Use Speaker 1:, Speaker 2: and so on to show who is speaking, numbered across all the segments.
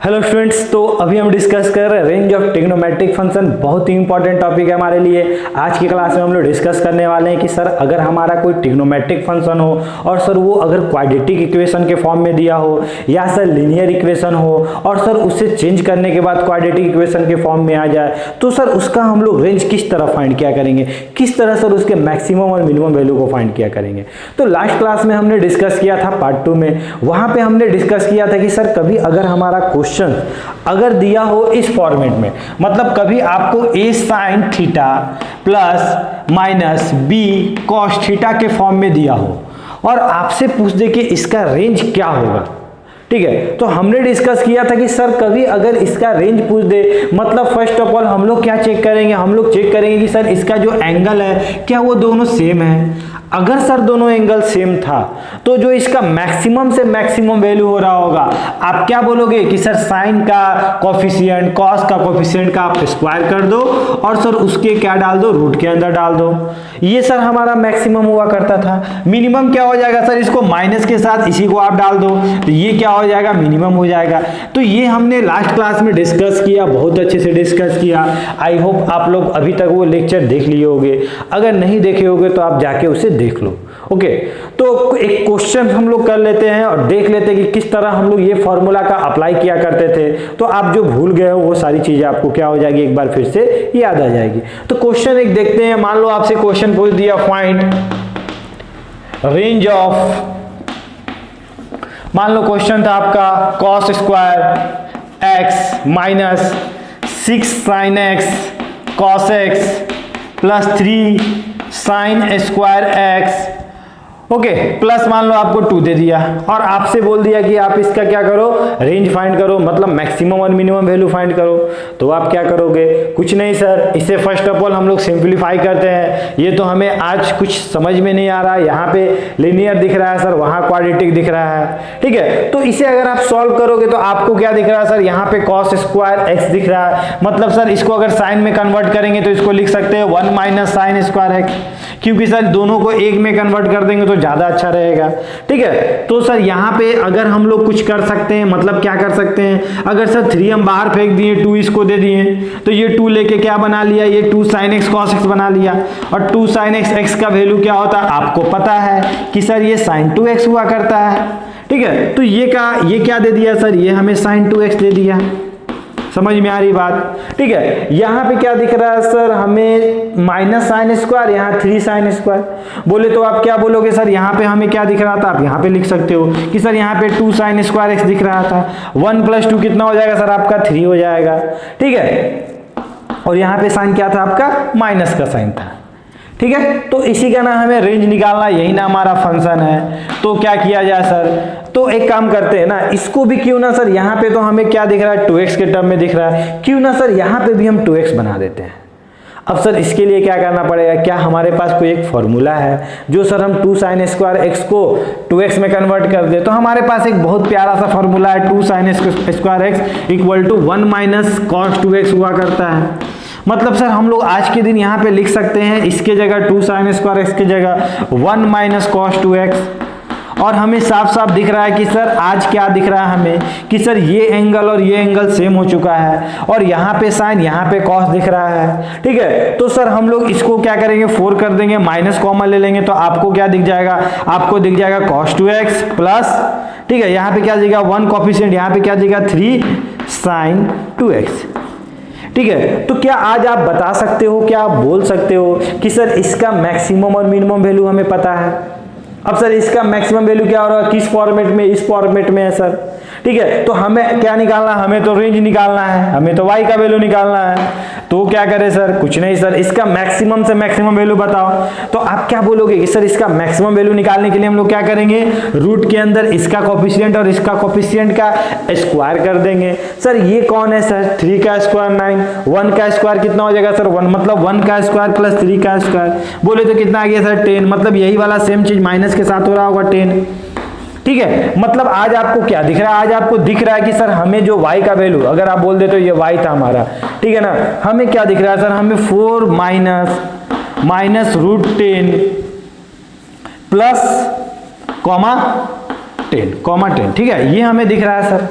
Speaker 1: Hello students, तो अभी हम डिस्कस कर रहे हैं रेंज ऑफ ट्रिग्नोमेट्रिक फंक्शन। बहुत ही इंपॉर्टेंट टॉपिक है हमारे लिए। आज की क्लास में हम लोग डिस्कस करने वाले हैं कि सर अगर हमारा कोई ट्रिग्नोमेट्रिक फंक्शन हो और सर वो अगर क्वाड्रेटिक इक्वेशन के फॉर्म में दिया हो या सर लीनियर इक्वेशन हो और सर उससे चेंज करने के बाद क्वाड्रेटिक इक्वेशन के फॉर्म में आ जाए, तो सर उसका हम लोग रेंज किस तरह फाइंड किया करेंगे, किस तरह सर उसके मैक्सिमम और मिनिमम वैल्यू को फाइंड किया करेंगे। तो लास्ट क्लास में हमने डिस्कस किया था पार्ट 2 में। वहां पे हमने डिस्कस किया था कि सर कभी अगर हमारा क्वेश्चन अगर दिया हो इस फॉर्मेट में, मतलब कभी आपको a sin theta plus minus b cos theta के फॉर्म में दिया हो और आपसे पूछ दे कि इसका रेंज क्या होगा, ठीक है। तो हमने डिस्कस किया था कि सर कभी अगर इसका रेंज पूछ दे, मतलब फर्स्ट ऑफ ऑल हम लोग क्या चेक करेंगे, हम लोग चेक करेंगे कि सर इसका जो एंगल है क्या वो दोनों सेम है। अगर सर दोनों एंगल सेम था तो जो इसका मैक्सिमम से मैक्सिमम वैल्यू हो रहा होगा, आप क्या बोलोगे कि सर साइन का कोफिशिएंट कॉस का कोफिशिएंट का आप स्क्वायर कर दो और सर उसके क्या डाल दो, रूट के अंदर डाल दो। ये सर हमारा मैक्सिमम हुआ करता था। मिनिमम क्या हो जाएगा सर, इसको माइनस के साथ इसी को आप डाल दो तो ये क्या हो जाएगा, मिनिमम हो जाएगा। तो ये हमने लास्ट क्लास में डिस्कस किया, बहुत अच्छे से डिस्कस किया। आई होप आप लोग अभी तक वो लेक्चर देख लिए होंगे। अगर नहीं देखे होंगे तो आप जाके उसे देख लो। ओके, तो एक क्वेश्चन हम लोग कर लेते हैं और देख लेते हैं कि किस तरह हम लोग ये फॉर्मूला का अप्लाई किया करते थे। तो आप जो भूल गए हो वो सारी चीजें आपको क्या हो जाएगी, एक बार फिर से याद आ जाएगी। तो क्वेश्चन एक देखते हैं। मान लो आपसे क्वेश्चन पूछ दिया, फाइंड रेंज ऑफ, मान लो क्वेश्चन था आपका cos square x minus 6 sine x cos x plus 3 sine square x, okay, plus मान लो आपको 2 दे दिया और आपसे बोल दिया कि आप इसका क्या करो, रेंज फाइंड करो, मतलब मैक्सिमम और मिनिमम वैल्यू फाइंड करो। तो आप क्या करोगे, कुछ नहीं सर, इसे फर्स्ट ऑफ ऑल हम लोग सिंप्लीफाई करते हैं। ये तो हमें आज कुछ समझ में नहीं आ रहा है, यहाँ पे लीनियर दिख रहा है सर, वहाँ क्वाड्रेटिक दिख रहा है, ठीक है। तो इसे अगर आप सॉल्व करोगे तो आपको क्या दिख रहा है सर, यहाँ पे कॉस स्क्वायर एक्स दिख रहा है, मतलब सर इसको अगर साइन में कन्वर्ट करेंगे तो इसको लिख सकते हैं 1 माइनस साइन स्क्वायर एक्स, क्योंकि सर दोनों को एक में कन्वर्ट कर देंगे तो ज्यादा अच्छा रहेगा, ठीक है। तो सर यहाँ पे अगर हम लोग कुछ कर सकते हैं, मतलब क्या कर सकते हैं, अगर सर 3 हम बाहर फेंक दिए, 2 इसको दे दिए, तो ये 2 लेके क्या बना लिया, ये 2 sin x cos x बना लिया। और 2 sin x का वैल्यू क्या होता है आपको पता है कि सर ये sin 2x हुआ करता है, ठीक है। तो ये क्या दे दिया सर, ये हमें sin 2x दे दिया। समझ में आ रही बात, ठीक है। यहाँ पे क्या दिख रहा है सर, हमें माइनस साइन स्क्वायर, यहाँ 3 साइन स्क्वायर। बोले तो आप क्या बोलोगे सर, यहाँ पे हमें क्या दिख रहा था, आप यहाँ पे लिख सकते हो कि सर यहाँ पे 2 साइन स्क्वायर एक्स दिख रहा था, 1 + 2 कितना हो जाएगा सर आपका, 3 हो जाएगा, ठीक है। और यहाँ पे साइन क्या था आपका, माइनस का साइन था, ठीक है। तो इसी का ना हमें रेंज निकालना, यही ना हमारा फंक्शन है। तो क्या किया जाए सर, तो एक काम करते हैं ना, इसको भी क्यों ना सर, यहाँ पे तो हमें क्या दिख रहा है, 2x के टर्म में दिख रहा है, क्यों ना सर यहाँ पे भी हम 2x बना देते हैं। अब सर इसके लिए क्या करना पड़ेगा, क्या हमारे पास कोई एक फॉर्मूला है जो सर हम 2 sin स्क्वायर एक्स को 2x में कन्वर्ट कर दे। तो हमारे पास एक बहुत प्यारा सा फॉर्मूला है, 2 sin square X equal to 1 minus cos 2x हुआ करता है। मतलब सर हम लोग आज के दिन यहाँ पे लिख सकते हैं, इसके जगह 2 sin स्क्वायर एक्स की जगह 1 माइनस कॉस 2x, और हमें साफ साफ दिख रहा है कि सर आज क्या दिख रहा है हमें कि सर ये एंगल और ये एंगल सेम हो चुका है और यहाँ पे साइन यहाँ पे कॉस दिख रहा है, ठीक है। तो सर हम लोग इसको क्या करेंगे, 4 कर देंगे, माइनस कॉमन ले लेंगे, तो आपको क्या दिख जाएगा, आपको दिख जाएगा cos 2x प्लस, ठीक है, यहाँ पे क्या दिखेगा 1 कोफिशिएंट, यहाँ पे क्या दिखेगा 3 sin 2x, ठीक है। तो क्या आज आप बता सकते हो, क्या आप बोल सकते हो कि सर इसका मैक्सिमम और मिनिमम वैल्यू हमें पता है। अब सर इसका मैक्सिमम वैल्यू क्या हो रहा है, किस फॉर्मेट में, इस फॉर्मेट में है सर, ठीक है। तो हमें क्या निकालना, हमें तो रेंज निकालना है, हमें तो y का वैल्यू निकालना है। तो क्या करें सर, कुछ नहीं सर, इसका मैक्सिमम से मैक्सिमम वैल्यू बताओ। तो आप क्या बोलोगे कि सर इसका मैक्सिमम वैल्यू निकालने के लिए हम लोग क्या करेंगे, रूट के अंदर इसका कोफिशिएंट और इसका कोफिशिएंट का स्क्वायर कर देंगे। सर ये कौन है सर, 3 का स्क्वायर 9, 1 का स्क्वायर कितना हो जाएगा सर 1, मतलब 1 का स्क्वायर प्लस 3 का स्क्वायर, बोले तो कितना आ गया सर 10, मतलब यही वाला सेम चीज माइनस के साथ हो रहा होगा 10, ठीक है। मतलब आज आपको क्या दिख रहा है, आज आपको दिख रहा है कि सर हमें जो y का वैल्यू, अगर आप बोल दे तो ये y था हमारा, ठीक है ना, हमें क्या दिख रहा है सर, हमें 4 माइनस रूट 10 प्लस कॉमा 10, ठीक है, ये हमें दिख रहा है सर।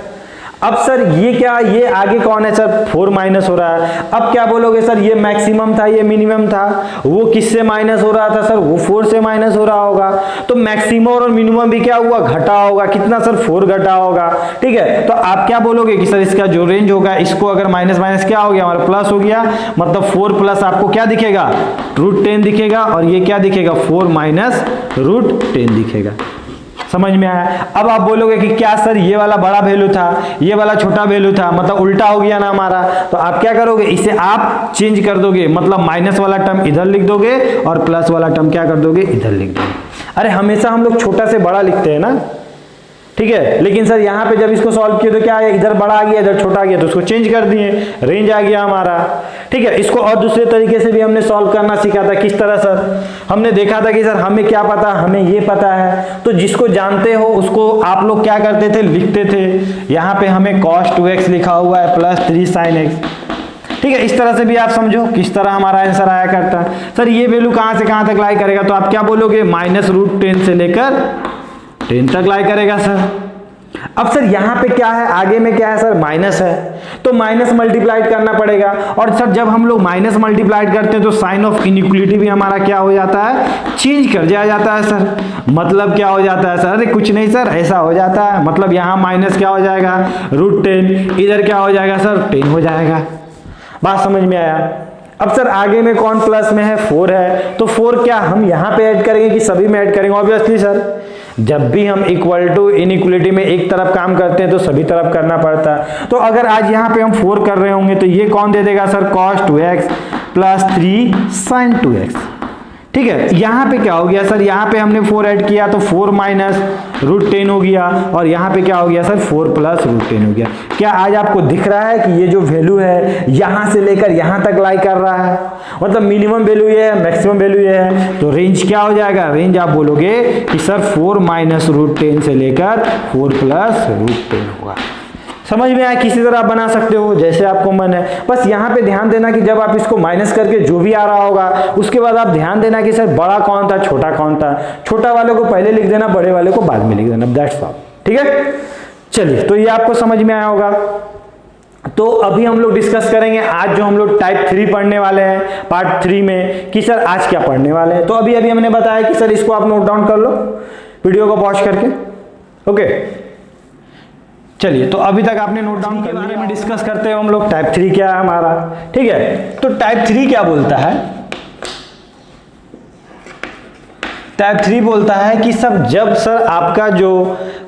Speaker 1: अब सर ये क्या, ये आगे कौन है सर, 4 माइनस हो रहा है। अब क्या बोलोगे सर, ये मैक्सिमम था ये मिनिमम था, वो किससे माइनस हो रहा था सर, वो 4 से माइनस हो रहा होगा। तो मैक्सिमम और मिनिमम भी क्या हुआ, घटा होगा। कितना सर, 4 घटा होगा। ठीक है, तो आप क्या बोलोगे कि सर इसका जो रेंज होगा, इसको अगर माइनस माइनस क्या हो गया हमारा प्लस हो गया, मतलब 4 प्लस आपको क्या दिखेगा, √10 दिखेगा, और ये क्या दिखेगा, 4 माइनस √10 दिखेगा। समझ में आया। अब आप बोलोगे कि क्या सर ये वाला बड़ा वैल्यू था, ये वाला छोटा वैल्यू था, मतलब उल्टा हो गया ना हमारा। तो आप क्या करोगे, इसे आप चेंज कर दोगे, मतलब माइनस वाला टर्म इधर लिख दोगे और प्लस वाला टर्म क्या कर दोगे, इधर लिख दोगे। अरे हमेशा हम लोग छोटा से बड़ा लिखते हैं ना, ठीक है, लेकिन सर यहाँ पे जब इसको सॉल्व किए तो क्या है, इधर बड़ा आ गया इधर छोटा आ गया, तो उसको चेंज कर दिए, रेंज आ गया हमारा। ठीक है, इसको और दूसरे तरीके से भी हमने सॉल्व करना सीखा था। किस तरह सर, हमने देखा था कि सर हमें क्या पता, हमें ये पता है, तो जिसको जानते हो उसको आप लोग क्या करते थे, लिखते थे। यहाँ पे हमें cos 2x लिखा हुआ है प्लस 3 sin x। ठीक है, इस तरह से भी आप समझो किस तरह हमारा आंसर आया करता। सर ये वैल्यू कहाँ से कहाँ तक लाई करेगा, तो आप क्या बोलोगे, माइनस √10 से लेकर 10 तक लाई करेगा सर। अब सर यहाँ पे क्या है, आगे में क्या है सर, माइनस है, तो माइनस मल्टीप्लाइड करना पड़ेगा। और सर जब हम लोग माइनस मल्टीप्लाइड करते हैं तो साइन ऑफ इनइक्वलिटी भी हमारा क्या हो जाता है, चेंज कर दिया जाता है सर। मतलब क्या हो जाता है सर, अरे कुछ नहीं सर, ऐसा हो जाता है, मतलब यहाँ माइनस क्या हो जाएगा, √10, इधर क्या हो जाएगा सर, 10 हो जाएगा। बात समझ में आया। अब सर आगे में कौन प्लस में है, 4 है, तो 4 क्या हम यहाँ पे ऐड करेंगे कि सभी में ऐड करेंगे। ऑब्वियसली सर जब भी हम इक्वल टू इनइक्वलिटी में एक तरफ काम करते हैं तो सभी तरफ करना पड़ता है। तो अगर आज यहाँ पे हम 4 कर रहे होंगे तो ये कौन दे देगा sir, cos 2x plus 3 sin 2x। ठीक है, यहाँ पे क्या हो गया सर, यहाँ पे हमने 4 ऐड किया तो 4 माइनस √10 हो गया, और यहाँ पे क्या हो गया सर, 4 प्लस √10 हो गया। क्या आज आपको दिख रहा है कि ये जो वैल्यू है यहाँ से लेकर यहाँ तक लाई कर रहा है, मतलब मिनिमम वैल्यू ये है, मैक्सिमम वैल्यू ये है। तो रेंज क्या हो जाएगा, रेंज आप बोलोगे कि सर 4 माइनस √10 से लेकर 4 प्लस √10 होगा। समझ में आया, किसी तरह आप बना सकते हो जैसे आपको मन है। बस यहाँ पे ध्यान देना कि जब आप इसको माइनस करके जो भी आ रहा होगा उसके बाद आप ध्यान देना कि सर बड़ा कौन था छोटा कौन था, छोटा वाले को पहले लिख देना, बड़े वाले को बाद में लिख देना, दैट्स ऑल। ठीक है, चलिए, तो ये आपको समझ में आया होगा। तो अभी हम लोग डिस्कस करेंगे आज जो हम लोग टाइप 3 पढ़ने वाले हैं पार्ट 3 में, कि सर आज क्या पढ़ने वाले हैं। तो अभी हमने बताया कि सर इसको आप नोट डाउन कर लो वीडियो को पॉज करके, ओके। चलिए, तो अभी तक आपने नोट डाउन कर लिया, में डिस्कस करते हैं हम लोग टाइप 3 क्या है हमारा। ठीक है, तो टाइप 3 क्या बोलता है, टाइप 3 बोलता है कि सब जब सर आपका जो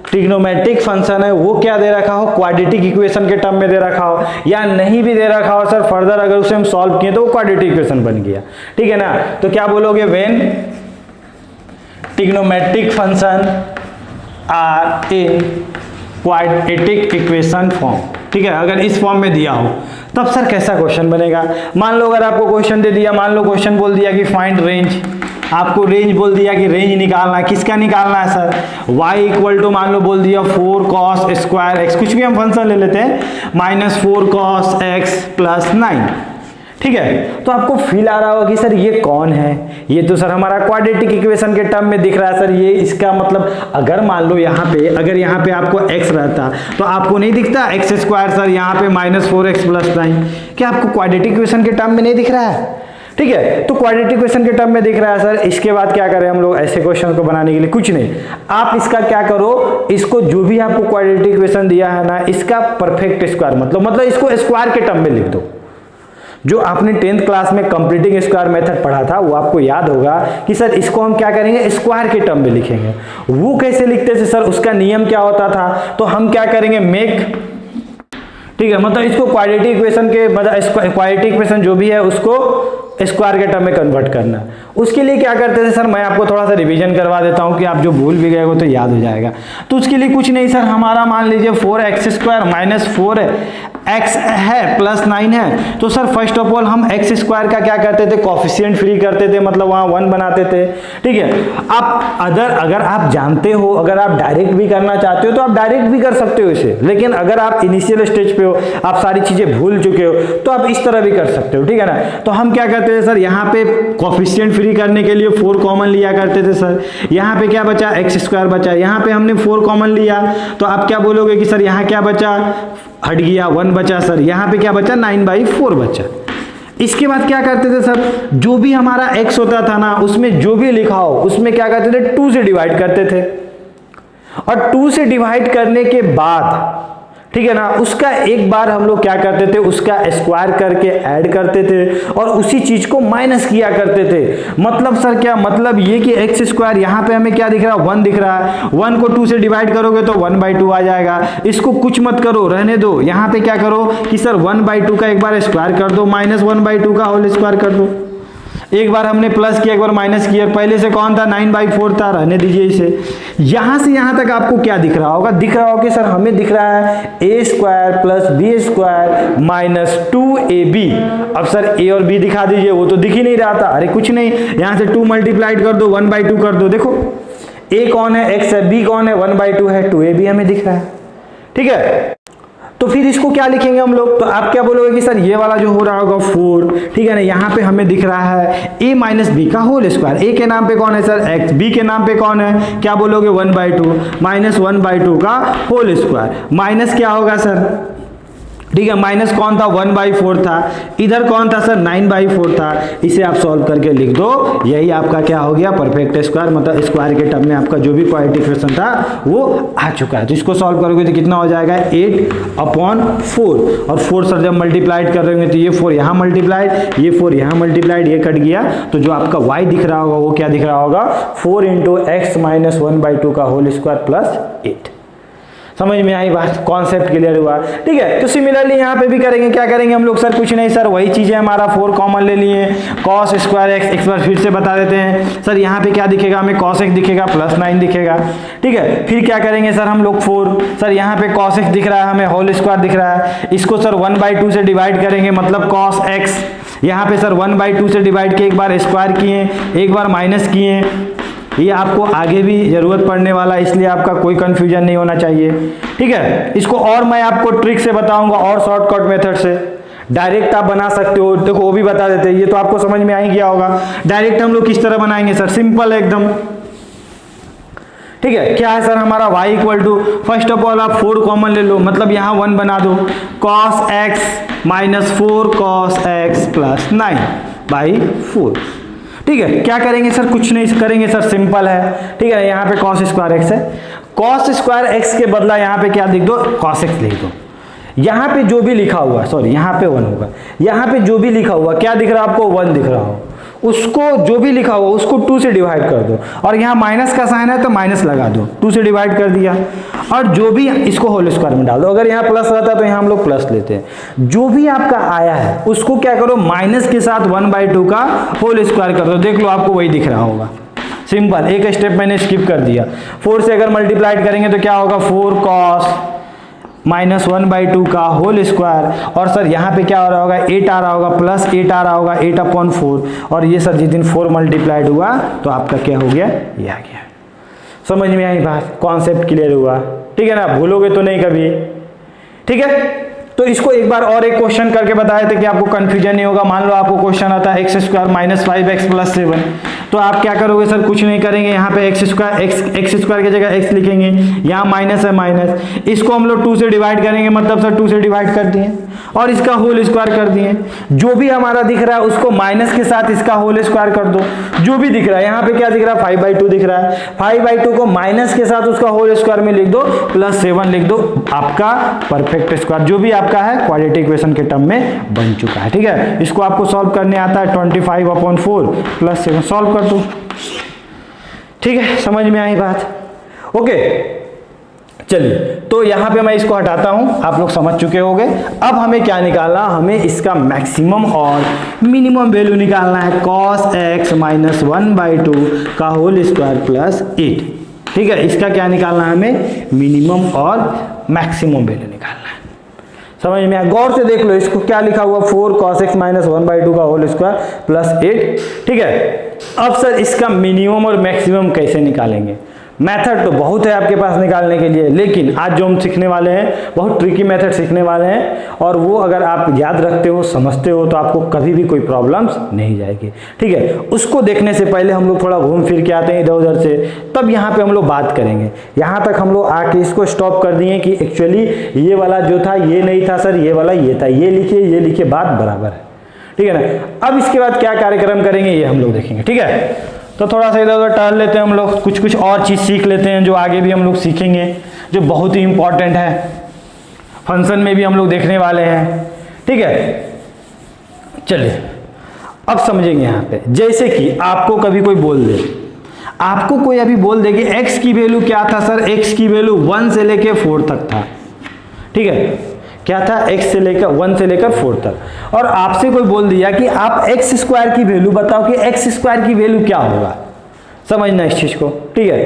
Speaker 1: ट्रिग्नोमेट्रिक फंक्शन है वो क्या दे रखा हो, क्वाड्रेटिक इक्वेशन के टर्म में दे रखा हो, या नहीं भी दे रखा हो सर, फर्दर अगर उसे हम सॉल्व किए तो वो क्वाड्रेटिक इक्वेशन बन गया। ठीक है ना, तो क्या बोलोगे, when trigonometric function are in quadratic equation form. ठीक है, अगर इस फॉर्म में दिया हो तब सर कैसा क्वेश्चन बनेगा। मान लो अगर आपको क्वेश्चन दे दिया, मान लो क्वेश्चन बोल दिया कि फाइंड रेंज, आपको रेंज बोल दिया कि रेंज निकालना है, किसका निकालना है सर, y इक्वल टू मान लो बोल दिया 4 cos स्क्वायर x, कुछ भी हम फंक्शन ले लेते हैं, -4 cos x प्लस 9। ठीक है, तो आपको फील आ रहा होगा कि सर ये कौन है, ये तो सर हमारा क्वाड्रेटिक इक्वेशन के टर्म में दिख रहा है सर, ये इसका मतलब अगर मान लो यहाँ पे, अगर यहाँ पे आपको x रहता तो आपको नहीं दिखता x स्क्वायर सर, यहाँ पे -4x प्लस 9, क्या आपको क्वाड्रेटिक इक्वेशन के टर्म में नहीं दिख रहा है। ठीक है, तो क्वाड्रेटिक इक्वेशन के टर्म में दिख रहा है सर। इसके बाद क्या करें हम लोग ऐसे क्वेश्चन को बनाने के लिए, कुछ नहीं, आप इसका क्या करो, इसको जो भी आपको क्वाड्रेटिक इक्वेशन दिया है ना, इसका परफेक्ट स्क्वायर, मतलब इसको स्क्वायर के टर्म में लिख दो। जो आपने 10th क्लास में कंप्लीटिंग स्क्वायर मेथड पढ़ा था वो आपको याद होगा कि सर इसको हम क्या करेंगे, स्क्वायर के टर्म में लिखेंगे। वो कैसे लिखते थे सर, उसका नियम क्या होता था, तो हम क्या करेंगे, मेक, ठीक है, मतलब इसको क्वाड्रेटिक इक्वेशन के, मतलब क्वाड्रेटिक इक्वेशन जो भी है उसको स्क्वायर के टर्म में कन्वर्ट करना। उसके लिए क्या करते थे सर, मैं आपको थोड़ा सा रिवीजन करवा देता हूं कि आप जो भूल भी गए हो तो याद हो जाएगा। तो उसके लिए कुछ नहीं सर, हमारा मान लीजिए 4x स्क्वायर माइनस 4 x है प्लस 9 है, तो सर फर्स्ट ऑफ ऑल हम x स्क्वायर का क्या करते थे, कोफिशिएंट फ्री करते थे, मतलब वहां 1 बनाते थे। ठीक है, आप अगर आप जानते हो, अगर आप डायरेक्ट भी करना चाहते हो तो आप डायरेक्ट भी कर सकते हो इसे, लेकिन अगर आप इनिशियल स्टेज पे हो, आप सारी चीजें भूल चुके हो, तो आप इस तरह भी कर सकते हो। ठीक है ना, तो हम क्या करते करते थे सर, यहाँ पे कोफिशिएंट फ्री करने के लिए 4 कॉमन लिया करते थे सर। यहाँ पे क्या बचा, एक्स स्क्वायर बचा, यहाँ पे हमने 4 कॉमन लिया, तो आप क्या बोलोगे कि सर यहाँ क्या बचा, हट गया 1 बचा सर, यहाँ पे क्या बचा 9/4 बचा। इसके बाद क्या करते थे सर, जो भी हमारा x होता था ना, उसमें जो भी लिखा हो उसमें क्या करते थे, 2 से डिवाइड करते थे, और 2 से डिवाइड करने के बाद, ठीक है ना, उसका एक बार हम लोग क्या करते थे, उसका स्क्वायर करके ऐड करते थे और उसी चीज को माइनस किया करते थे। मतलब सर क्या मतलब ये कि एक्स स्क्वायर, यहाँ पे हमें क्या दिख रहा है, 1 दिख रहा है, 1 को 2 से डिवाइड करोगे तो 1/2 आ जाएगा। इसको कुछ मत करो, रहने दो, यहाँ पे क्या करो कि सर 1/2 का एक बार स्क्वायर कर दो, माइनस 1/2 का होल स्क्वायर कर दो। एक बार हमने प्लस किया, एक बार माइनस किया, पहले से कौन था 9/4 था, रहने दीजिए इसे। यहां से यहां तक आपको क्या दिख रहा होगा, दिख रहा होगा कि सर हमें दिख रहा है a² + b² - 2ab। अब सर a और b दिखा दीजिए, वो तो दिख ही नहीं रहा था। अरे कुछ नहीं, यहां से 2 मल्टीप्लाइड कर दो, 1/2 कर दो। देखो a कौन है, x है, b कौन है, 1/2 है, 2ab हमें दिख रहा है, ठीक है। तो फिर इसको क्या लिखेंगे हम लोग, तो आप क्या बोलोगे कि सर ये वाला जो हो रहा होगा 4, ठीक है ना, यहाँ पे हमें दिख रहा है a - b का होल स्क्वायर। a के नाम पे कौन है सर x, b के नाम पे कौन है, क्या बोलोगे 1/2 माइनस 1/2 का होल स्क्वायर। माइनस क्या होगा सर, ठीक है, माइनस कौन था 1/4 था, इधर कौन था सर 9/4 था। इसे आप सॉल्व करके लिख दो, यही आपका क्या हो गया, परफेक्ट स्क्वायर, मतलब स्क्वायर के टर्म में आपका जो भी क्वाड्रेटिक इक्वेशन था वो आ चुका है। तो इसको सॉल्व करोगे तो कितना हो जाएगा 8/4, और 4 सर जब मल्टीप्लाइड कर रहे होंगे तो ये 4 यहाँ मल्टीप्लाइड, ये 4 यहाँ मल्टीप्लाइड, ये कट गया, तो जो आपका y दिख रहा होगा वो क्या दिख रहा होगा, 4 × x - 1/2 का होल स्क्वायर प्लस 8। समझ में आई बात, कॉन्सेप्ट क्लियर हुआ, ठीक है। तो सिमिलरली यहाँ पे भी करेंगे, क्या करेंगे हम लोग सर, कुछ नहीं सर, वही चीजें हमारा 4 कॉमन ले लिए, cos स्क्वायर x, एक बार फिर से बता देते हैं सर, यहाँ पे क्या दिखेगा हमें, cos x दिखेगा प्लस 9 दिखेगा, ठीक है। फिर क्या करेंगे सर हम लोग 4, सर यहाँ पे cos x दिख रहा है हमें, होल स्क्वायर दिख रहा है, इसको सर 1/2 से डिवाइड करेंगे, मतलब cos x, यहाँ पे सर 1/2 से डिवाइड किए, एक बार स्क्वायर किए, एक बार माइनस किए। ये आपको आगे भी जरूरत पड़ने वाला है, इसलिए आपका कोई कंफ्यूजन नहीं होना चाहिए, ठीक है। इसको और मैं आपको ट्रिक से बताऊंगा, और शॉर्टकट मेथड से डायरेक्ट आप बना सकते हो, देखो वो भी बता देते हैं, ये तो आपको समझ में आ ही गया होगा। डायरेक्ट हम लोग किस तरह बनाएंगे सर, सिंपल एकदम, ठीक है। क्या है सर हमारा y = फर्स्ट ऑफ ऑल आप 4 कॉमन ले लो, मतलब यहाँ 1 बना दो, cos x - 4 cos x + 9/4, ठीक है। क्या करेंगे सर, कुछ नहीं करेंगे सर, सिंपल है, ठीक है। यहाँ पे cos स्क्वायर x है, cos स्क्वायर x के बदला यहाँ पे क्या लिख दो, cos x लिख दो। यहाँ पे जो भी लिखा हुआ, सॉरी यहाँ पे 1 होगा, यहाँ पे जो भी लिखा हुआ क्या दिख रहा है आपको, 1 दिख रहा हो, उसको जो भी लिखा हुआ उसको 2 से डिवाइड कर दो, और यहाँ माइनस का साइन है तो माइनस लगा दो, 2 से डिवाइड कर दिया, और जो भी इसको होल स्क्वायर में डाल दो। अगर यहाँ प्लस रहता तो यहाँ हम लोग प्लस लेते हैं। जो भी आपका आया है उसको क्या करो, माइनस के साथ 1/2 का होल स्क्वायर कर दो, देख लो आपको वही दिख रहा होगा। सिंपल, एक स्टेप मैंने स्किप कर दिया। 4 से अगर मल्टीप्लाइड करेंगे तो क्या होगा, 4 cos -1/2 का होल स्क्वायर, और सर यहाँ पे क्या हो रहा होगा, 8 आ रहा होगा, प्लस 8 आ रहा होगा, 8/4, और ये सर जिस दिन 4 मल्टीप्लाइड हुआ तो आपका क्या हो गया, ये आ गया। समझ में आई बात, कॉन्सेप्ट क्लियर हुआ, ठीक है ना, भूलोगे तो नहीं कभी, ठीक है। तो इसको एक बार और एक क्वेश्चन करके बताए थे कि आपको कंफ्यूजन नहीं होगा। मान लो आपको क्वेश्चन आता है x² - 5x + 7, तो आप क्या करोगे सर, कुछ नहीं करेंगे, यहाँ पे x² की जगह x लिखेंगे, यहाँ माइनस है माइनस, इसको हम लोग 2 से डिवाइड करेंगे, मतलब सर 2 से डिवाइड कर दिए, और इसका होल स्क्वायर कर दिए। जो भी हमारा दिख रहा है उसको माइनस के साथ इसका होल स्क्वायर कर दो, जो भी दिख रहा है, यहाँ पे क्या दिख रहा है 5/2 दिख रहा है, 5/2 को माइनस के साथ उसका होल स्क्वायर में लिख दो, प्लस 7 लिख दो, आपका परफेक्ट स्क्वायर जो भी आपका है क्वाड्रेटिक इक्वेशन के टर्म में बन चुका है, ठीक है। इसको आपको सॉल्व करने आता है, 25/4 + 7 सॉल्व कर दो, ठीक है। समझ में आई बात, ओके। चलिए, तो यहां पे मैं इसको हटाता हूं, आप लोग समझ चुके होंगे। अब हमें क्या निकालना, हमें इसका मैक्सिमम और मिनिमम वैल्यू निकालना है, cos x - 1/2 का होल स्क्वायर प्लस 8, ठीक है। इसका क्या निकालना है, हमें मिनिमम और मैक्सिमम वैल्यू निकालना है। समझ में आया, गौर से देख लो, इसको क्या लिखा हुआ, 4 cos x - 1/2 का होल स्क्वायर प्लस 8, ठीक है। अब सर इसका मिनिमम और मैक्सिमम कैसे निकालेंगे, मेथड तो बहुत है आपके पास निकालने के लिए, लेकिन आज जो हम सीखने वाले हैं बहुत ट्रिकी मेथड सीखने वाले हैं, और वो अगर आप याद रखते हो, समझते हो, तो आपको कभी भी कोई प्रॉब्लम्स नहीं जाएगी। ठीक है, उसको देखने से पहले हम लोग थोड़ा घूम फिर के आते हैं इधर उधर से, तब यहाँ पे हम लोग बात करेंगे। यहाँ तक हम लोग आके इसको स्टॉप कर दिए कि एक्चुअली ये वाला जो था ये नहीं था सर, ये वाला ये था, ये लिखिए, बात बराबर है। ठीक है ना। अब इसके बाद क्या कार्यक्रम करेंगे ये हम लोग देखेंगे। ठीक है, तो थोड़ा सा इधर उधर टहल लेते हैं हम लोग, कुछ और चीज़ सीख लेते हैं जो आगे भी हम लोग सीखेंगे, जो बहुत ही इंपॉर्टेंट है, फंक्शन में भी हम लोग देखने वाले हैं। ठीक है, चलिए अब समझेंगे यहाँ पे। जैसे कि आपको कभी कोई बोल दे, आपको कोई अभी बोल दे कि x की वैल्यू क्या था सर, x की वैल्यू 1 से लेके 4 तक था। ठीक है, क्या था, x से लेकर 1 से लेकर 4 तक, और आपसे कोई बोल दिया कि आप x स्क्वायर की वैल्यू बताओ कि x स्क्वायर की वैल्यू क्या होगा। समझना इस चीज को। ठीक है,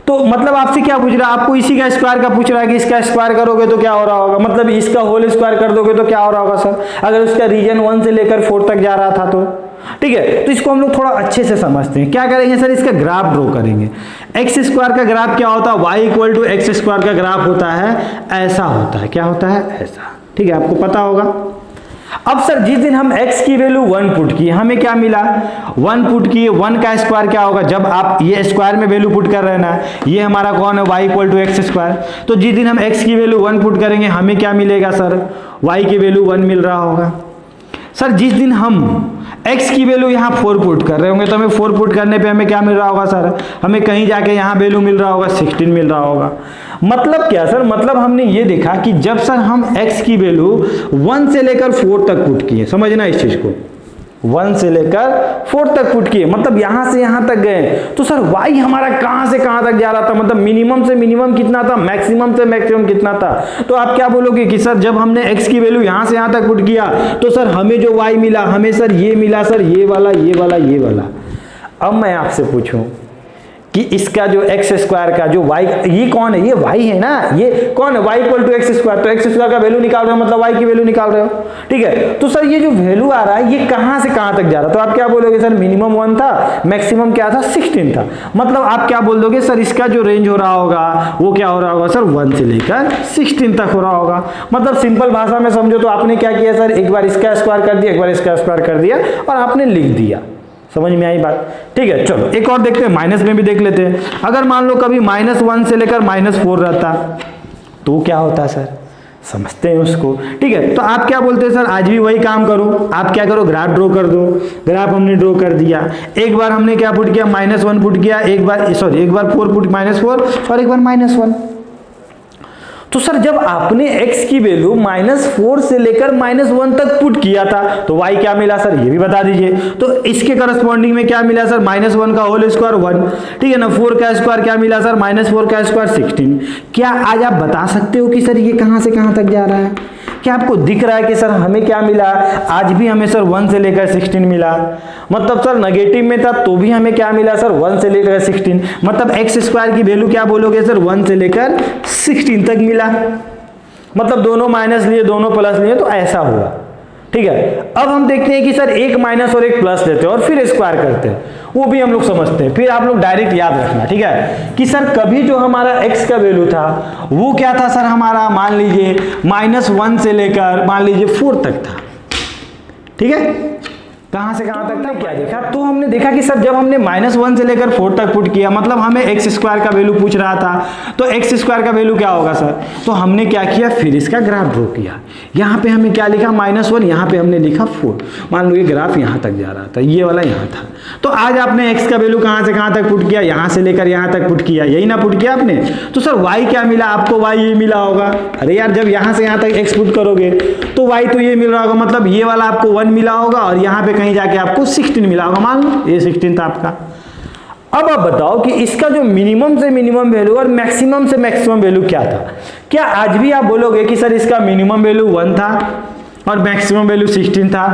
Speaker 1: तो मतलब आपसे क्या पूछ रहा है, आपको इसी का स्क्वायर का पूछ रहा है कि इसका स्क्वायर करोगे तो क्या हो रहा होगा, मतलब इसका होल स्क्वायर कर दोगे तो क्या हो रहा होगा सर, अगर उसका रीजन 1 से लेकर 4 तक जा रहा था तो। ठीक है, तो इसको हम लोग थोड़ा अच्छे से समझते हैं। क्या करेंगे सर, इसका ग्राफ ड्रॉ करेंगे। एक्स स्क्वायर का ग्राफ क्या होता है, y equal to x square का ग्राफ होता है ऐसा होता है, क्या होता है, ऐसा। ठीक है, आपको पता होगा। अब सर जिस दिन हम x की वैल्यू 1 पुट की, हमें क्या मिला, 1 पुट की, 1 का स्क्वायर क्या होगा, जब आप ये स्क्वायर में वैल्यू पुट कर रहे हैं ना, ये हमारा कौन है, y equal to x square. तो जिस दिन हम x की वैल्यू 1 पुट करेंगे हमें क्या मिलेगा सर, y की वैल्यू 1 मिल रहा होगा। सर जिस दिन हम x की वैल्यू यहाँ 4 पुट कर रहे होंगे तो हमें 4 पुट करने पे हमें क्या मिल रहा होगा सर, हमें कहीं जाके यहाँ वैल्यू मिल रहा होगा 16 मिल रहा होगा। मतलब क्या सर, मतलब हमने ये देखा कि जब सर हम x की वैल्यू 1 से लेकर 4 तक पुट किए, समझना इस चीज को, 1 से लेकर 4 तक पुट किए, मतलब यहां से यहां तक गए, तो सर y हमारा कहां से कहां तक जा रहा था, मतलब मिनिमम से मिनिमम कितना था, मैक्सिमम से मैक्सिमम कितना था। तो आप क्या बोलोगे कि सर जब हमने x की वैल्यू यहां से यहां तक पुट किया तो सर हमें जो y मिला, हमें सर ये मिला, सर ये वाला, ये वाला, ये वाला। अब मैं आपसे पूछूं कि इसका जो एक्स स्क्वायर का जो y, ये कौन है, ये y है ना, ये कौन है, y equal to x square, तो एक्स स्क्वायर का वैल्यू निकाल रहे हो मतलब y की वैल्यू निकाल रहे हो। ठीक है, तो सर ये जो वैल्यू आ रहा है ये कहां से कहां तक जा रहा है, तो आप क्या बोलोगे सर, मिनिमम 1 था, मैक्सिमम क्या था, 16 था। मतलब आप क्या बोल दोगे सर, इसका जो रेंज हो रहा होगा वो क्या हो रहा होगा सर, 1 से लेकर 16 तक हो रहा होगा। मतलब सिंपल भाषा में समझो तो आपने क्या किया सर, एक बार इसका स्क्वायर कर दिया, एक बार इसका स्क्वायर कर दिया और आपने लिख दिया। समझ में आई बात। ठीक है, चलो एक और देखते हैं, माइनस में भी देख लेते हैं। अगर मान लो कभी -1 से लेकर -4 रहता तो क्या होता सर, समझते हैं उसको। ठीक है, तो आप क्या बोलते हैं सर, आज भी वही काम करो, आप क्या करो, ग्राफ ड्रॉ कर दो। ग्राफ हमने ड्रॉ कर दिया, एक बार हमने क्या पुट किया, -1 पुट किया, एक बार 4 पुट, -4 और एक बार -1। तो सर जब आपने x की वैल्यू -4 से लेकर -1 तक पुट किया था तो y क्या मिला सर, ये भी बता दीजिए। तो इसके करस्पॉन्डिंग में क्या मिला सर, -1 का होल स्क्वायर 1। ठीक है ना, 4 का स्क्वायर क्या मिला सर, -4 का स्क्वायर 16। क्या आज आप बता सकते हो कि सर ये कहां से कहां तक जा रहा है, क्या आपको दिख रहा है कि सर हमें क्या मिला, आज भी हमें सर 1 से लेकर 16 मिला। मतलब सर नेगेटिव में था तो भी हमें क्या मिला सर, 1 से लेकर 16। मतलब एक्स स्क्वायर की वैल्यू क्या बोलोगे सर, 1 से लेकर 16 तक मिला। मतलब दोनों माइनस लिए दोनों प्लस लिए तो ऐसा हुआ। ठीक है, अब हम देखते हैं कि सर एक माइनस और एक प्लस लेते हैं और फिर स्क्वायर करते हैं, वो भी हम लोग समझते हैं। फिर आप लोग डायरेक्ट याद रखना, ठीक है, कि सर कभी जो हमारा x का वैल्यू था वो क्या था सर, हमारा मान लीजिए -1 से लेकर मान लीजिए 4 तक था। ठीक है, कहां से कहां तक था, क्या देखा, तो हमने देखा कि सर जब हमने -1 से लेकर 4 तक पुट किया, मतलब हमें एक्स स्क्वायर का वैल्यू पूछ रहा था, तो एक्स स्क्वायर का वैल्यू क्या होगा सर, तो हमने क्या किया, फिर इसका ग्राफ ड्रॉ किया। यहाँ पे हमें क्या लिखा, -1, यहाँ पे हमने लिखा 4। मान लो ये ग्राफ यहाँ तक जा रहा था, ये वाला यहाँ था। तो आज आपने एक्स का वैल्यू कहाँ से कहाँ तक पुट किया, यहाँ से लेकर यहाँ तक पुट किया, यही ना पुट किया आपने। तो सर वाई क्या मिला आपको, वाई ये मिला होगा। अरे यार जब यहाँ से यहाँ तक एक्स पुट करोगे तो वाई तो ये मिल रहा होगा, मतलब ये वाला आपको 1 मिला होगा और यहाँ पे कहीं जाके आपको 16 मिला होगा। मान लो ये 16 था आपका। अब आप बताओ कि इसका जो मिनिमम से मिनिमम वैल्यू और मैक्सिमम से मैक्सिमम वैल्यू क्या था। क्या आज भी आप बोलोगे कि सर इसका मिनिमम वैल्यू 1 था और मैक्सिमम वैल्यू 16 था?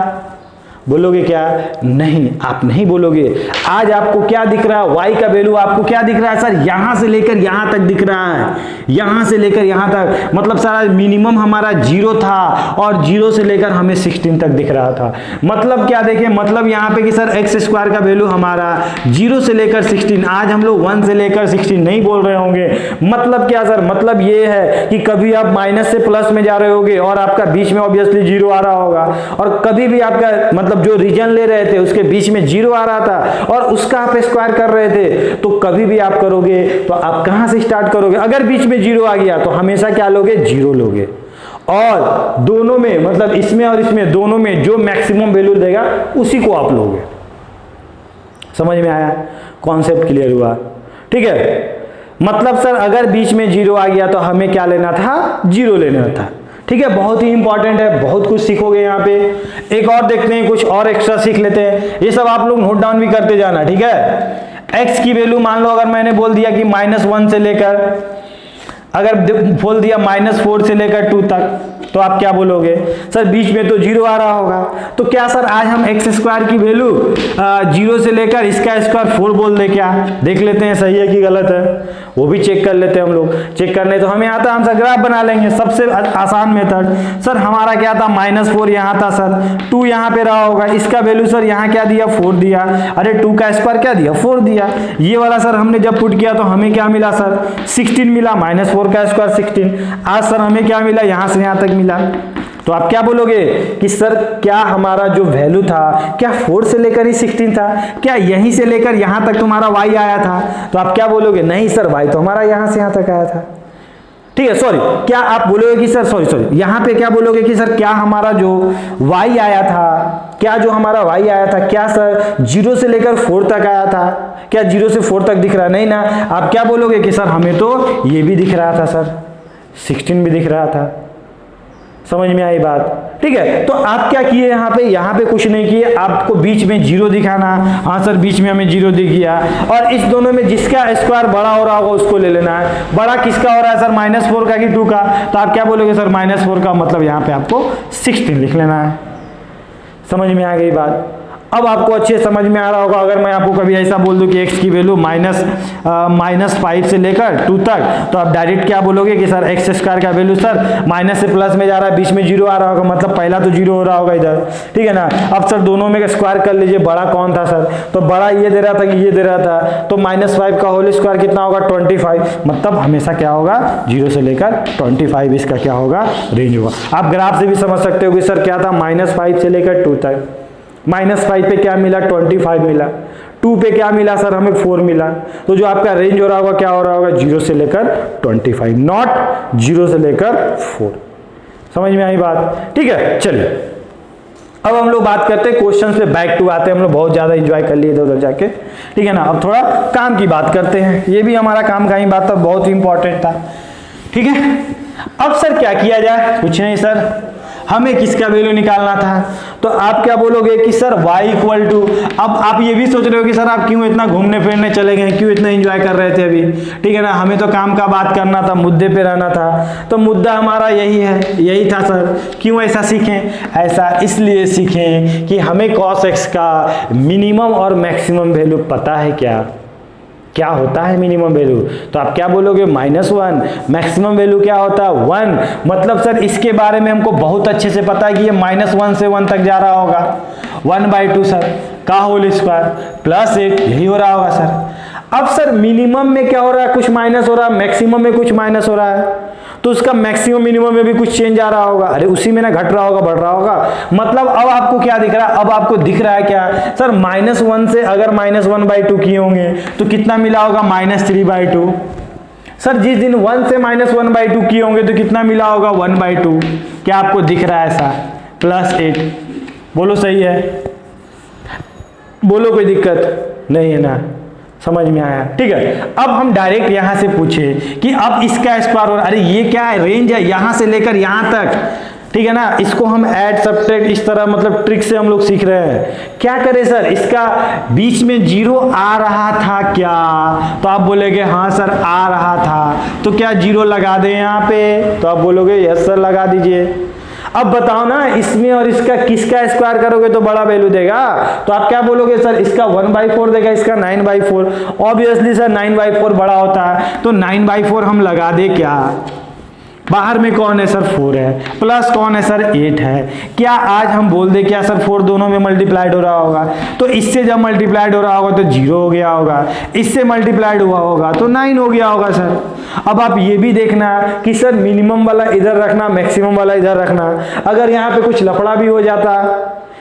Speaker 1: बोलोगे क्या? नहीं, आप नहीं बोलोगे। आज आपको क्या दिख रहा है? y का वैल्यू आपको क्या दिख रहा है सर? यहां से लेकर यहां तक दिख रहा है, यहां से लेकर यहां तक, मतलब सर मिनिमम हमारा 0 था और 0 से लेकर हमें 16 तक दिख रहा था। मतलब क्या देखें, मतलब यहां पे कि सर एक्स स्क्वायर का वैल्यू हमारा 0 से लेकर 16, आज हम लोग 1 से लेकर 16 नहीं बोल रहे होंगे। मतलब क्या सर? मतलब ये है कि कभी आप माइनस से प्लस में जा रहे होगे और आपका बीच में ऑब्वियसली 0 आ रहा होगा, और कभी भी आपका मतलब जो रीजन ले रहे थे उसके बीच में 0 आ रहा था और उसका आप स्क्वायर कर रहे थे। तो कभी भी आप करोगे तो आप कहां से स्टार्ट करोगे? अगर बीच में 0 आ गया तो हमेशा क्या लोगे? 0 लोगे। और दोनों में, मतलब इसमें और इसमें, दोनों में जो मैक्सिमम वैल्यू देगा उसी को आप लोगे। समझ में आया? कॉन्सेप्ट क्लियर हुआ? ठीक है। मतलब सर अगर बीच में 0 आ गया तो हमें क्या लेना था? 0 लेना था। ठीक है, बहुत ही इंपॉर्टेंट है, बहुत कुछ सीखोगे यहाँ पे। एक और देखते हैं, कुछ और एक्स्ट्रा सीख लेते हैं। ये सब आप लोग नोट डाउन भी करते जाना, ठीक है। x की वैल्यू मान लो अगर मैंने बोल दिया कि -1 से लेकर, अगर बोल दिया -4 से लेकर 2 तक, तो आप क्या बोलोगे? सर बीच में तो 0 आ रहा होगा, तो क्या सर आज हम एक्स स्क्वायर की वैल्यू 0 से लेकर इसका स्क्वायर 4 बोल दे? क्या देख लेते हैं सही है कि गलत है, वो भी चेक कर लेते हैं हम लोग। चेक करने तो हमें आता है, हम सर ग्राफ बना लेंगे, सबसे आसान मेथड। सर हमारा क्या था? -4 यहाँ था सर, 2 यहाँ पे रहा होगा, इसका वैल्यू सर यहाँ क्या दिया? 4 दिया। अरे 2 का स्क्वायर क्या दिया? 4 दिया। ये वाला सर हमने जब पुट किया तो हमें क्या मिला सर? 16 मिला। -4 का स्क्वायर 16। आज सर हमें क्या मिला? यहाँ से यहाँ तक मिला। तो आप क्या बोलोगे कि सर क्या हमारा जो वैल्यू था क्या 4 से लेकर ही 16 था? क्या यहीं से लेकर यहां तक तुम्हारा y आया था? तो आप क्या बोलोगे? नहीं सर, y तो हमारा यहां से यहां तक आया था। ठीक है, सॉरी, क्या आप बोलोगे कि सर सॉरी यहां पे क्या बोलोगे कि सर क्या हमारा जो y आया था, क्या जो हमारा y आया था, क्या सर 0 से लेकर 4 तक आया था? क्या 0 से 4 तक दिख रहा है? नहीं ना। आप क्या बोलोगे कि सर हमें तो ये भी दिख रहा था सर, 16 भी दिख रहा था। समझ में आई बात? ठीक है, तो आप क्या किए यहाँ पे कुछ नहीं किए, आपको बीच में 0 दिखाना। हाँ सर बीच में हमें 0 दिख गया, और इस दोनों में जिसका स्क्वायर बड़ा हो रहा होगा उसको ले लेना है। बड़ा किसका हो रहा है सर? -4 का कि 2 का? तो आप क्या बोलोगे सर? -4 का, मतलब यहाँ पे आपको 16 लिख लेना है। समझ में आ गई बात? अब आपको अच्छे समझ में आ रहा होगा। अगर मैं आपको कभी ऐसा बोल दूं कि x की वैल्यू -5 से लेकर 2 तक, तो आप डायरेक्ट क्या बोलोगे कि सर एक्स स्क्वायर का वैल्यू सर माइनस से प्लस में जा रहा है, बीच में 0 आ रहा होगा, मतलब पहला तो 0 हो रहा होगा इधर। ठीक है ना। अब सर दोनों में स्क्वायर कर लीजिए, बड़ा कौन था सर? तो बड़ा ये दे रहा था कि ये दे रहा था, तो -5 का होल स्क्वायर कितना होगा? 25। मतलब हमेशा क्या होगा? 0 से लेकर 25 इसका क्या होगा? रेंज होगा। आप ग्राफ से भी समझ सकते हो कि सर क्या था? -5 से लेकर 2 तक। -5 पे क्या मिला? 25 मिला। 2 पे क्या मिला सर? हमें 4 मिला। तो जो आपका रेंज हो रहा होगा क्या हो रहा होगा? 0 से लेकर 25, नॉट 0 से लेकर 4। समझ में आई बात? ठीक है, चलिए अब हम लोग बात करते हैं क्वेश्चन पे बैक टू आते हैं। हम लोग बहुत ज्यादा एंजॉय कर लिए उधर जाके, ठीक है ना। अब थोड़ा काम की बात करते हैं। ये भी हमारा काम का ही बात था, बहुत ही इंपॉर्टेंट था। ठीक है, अब सर क्या किया जाए? कुछ नहीं सर, हमें किसका वैल्यू निकालना था। तो आप क्या बोलोगे कि सर y इक्वल टू, अब आप ये भी सोच रहे हो कि सर आप क्यों इतना घूमने फिरने चले गए, क्यों इतना एंजॉय कर रहे थे अभी? ठीक है ना, हमें तो काम का बात करना था, मुद्दे पे रहना था। तो मुद्दा हमारा यही है, यही था सर। क्यों ऐसा सीखें? ऐसा इसलिए सीखें कि हमें cos x का मिनिमम और मैक्सिमम वैल्यू पता है। क्या होता है मिनिमम वैल्यू? तो आप क्या बोलोगे? -1। मैक्सिमम वैल्यू क्या होता है? 1। मतलब सर इसके बारे में हमको बहुत अच्छे से पता है कि ये -1 से 1 तक जा रहा होगा। 1/2 सर का होल स्क्वायर +8, यही हो रहा होगा सर। अब सर मिनिमम में क्या हो रहा है? कुछ माइनस हो रहा है, मैक्सिमम में कुछ माइनस हो रहा है, तो उसका मैक्सिमम मिनिमम में भी कुछ चेंज आ रहा होगा। अरे उसी में ना घट रहा होगा, बढ़ रहा होगा। मतलब अब आपको क्या दिख रहा है? अब आपको दिख रहा है क्या सर? -1 से अगर -1/2 किए होंगे तो कितना मिला होगा? -3/2। सर जिस दिन 1 से -1/2 किए होंगे तो कितना मिला होगा? 1/2। क्या आपको दिख रहा है ऐसा? +8। बोलो सही है? बोलो कोई दिक्कत नहीं है ना? समझ में आया? ठीक है, अब हम डायरेक्ट यहां से पूछे कि अब इसका स्क्वायर हो रहा, अरे ये क्या है? रेंज है यहां से लेकर यहां तक। ठीक है ना, इसको हम ऐड सब्ट्रैक्ट इस तरह मतलब ट्रिक से हम लोग सीख रहे हैं। क्या करें सर? इसका बीच में 0 आ रहा था क्या? तो आप बोलेगे हाँ सर आ रहा था। तो क्या 0 लगा दें यहाँ पे? तो आप बोलोगे यस सर लगा दीजिए। अब बताओ ना, इसमें और इसका किसका स्क्वायर करोगे तो बड़ा वैल्यू देगा? तो आप क्या बोलोगे सर, इसका 1/4 देगा, इसका 9/4। ऑब्वियसली सर 9/4 बड़ा होता है, तो 9/4 हम लगा दे क्या? बाहर में कौन है सर, 4 है, प्लस कौन है सर, 8 है। क्या आज हम बोल दे क्या सर 4 दोनों में मल्टीप्लाइड हो रहा होगा? तो इससे जब मल्टीप्लाइड हो रहा होगा तो 0 हो गया होगा, इससे मल्टीप्लाइड हुआ होगा तो 9 हो गया होगा सर। अब आप ये भी देखना कि सर मिनिमम वाला इधर रखना, मैक्सिमम वाला इधर रखना। अगर यहाँ पे कुछ लफड़ा भी हो जाता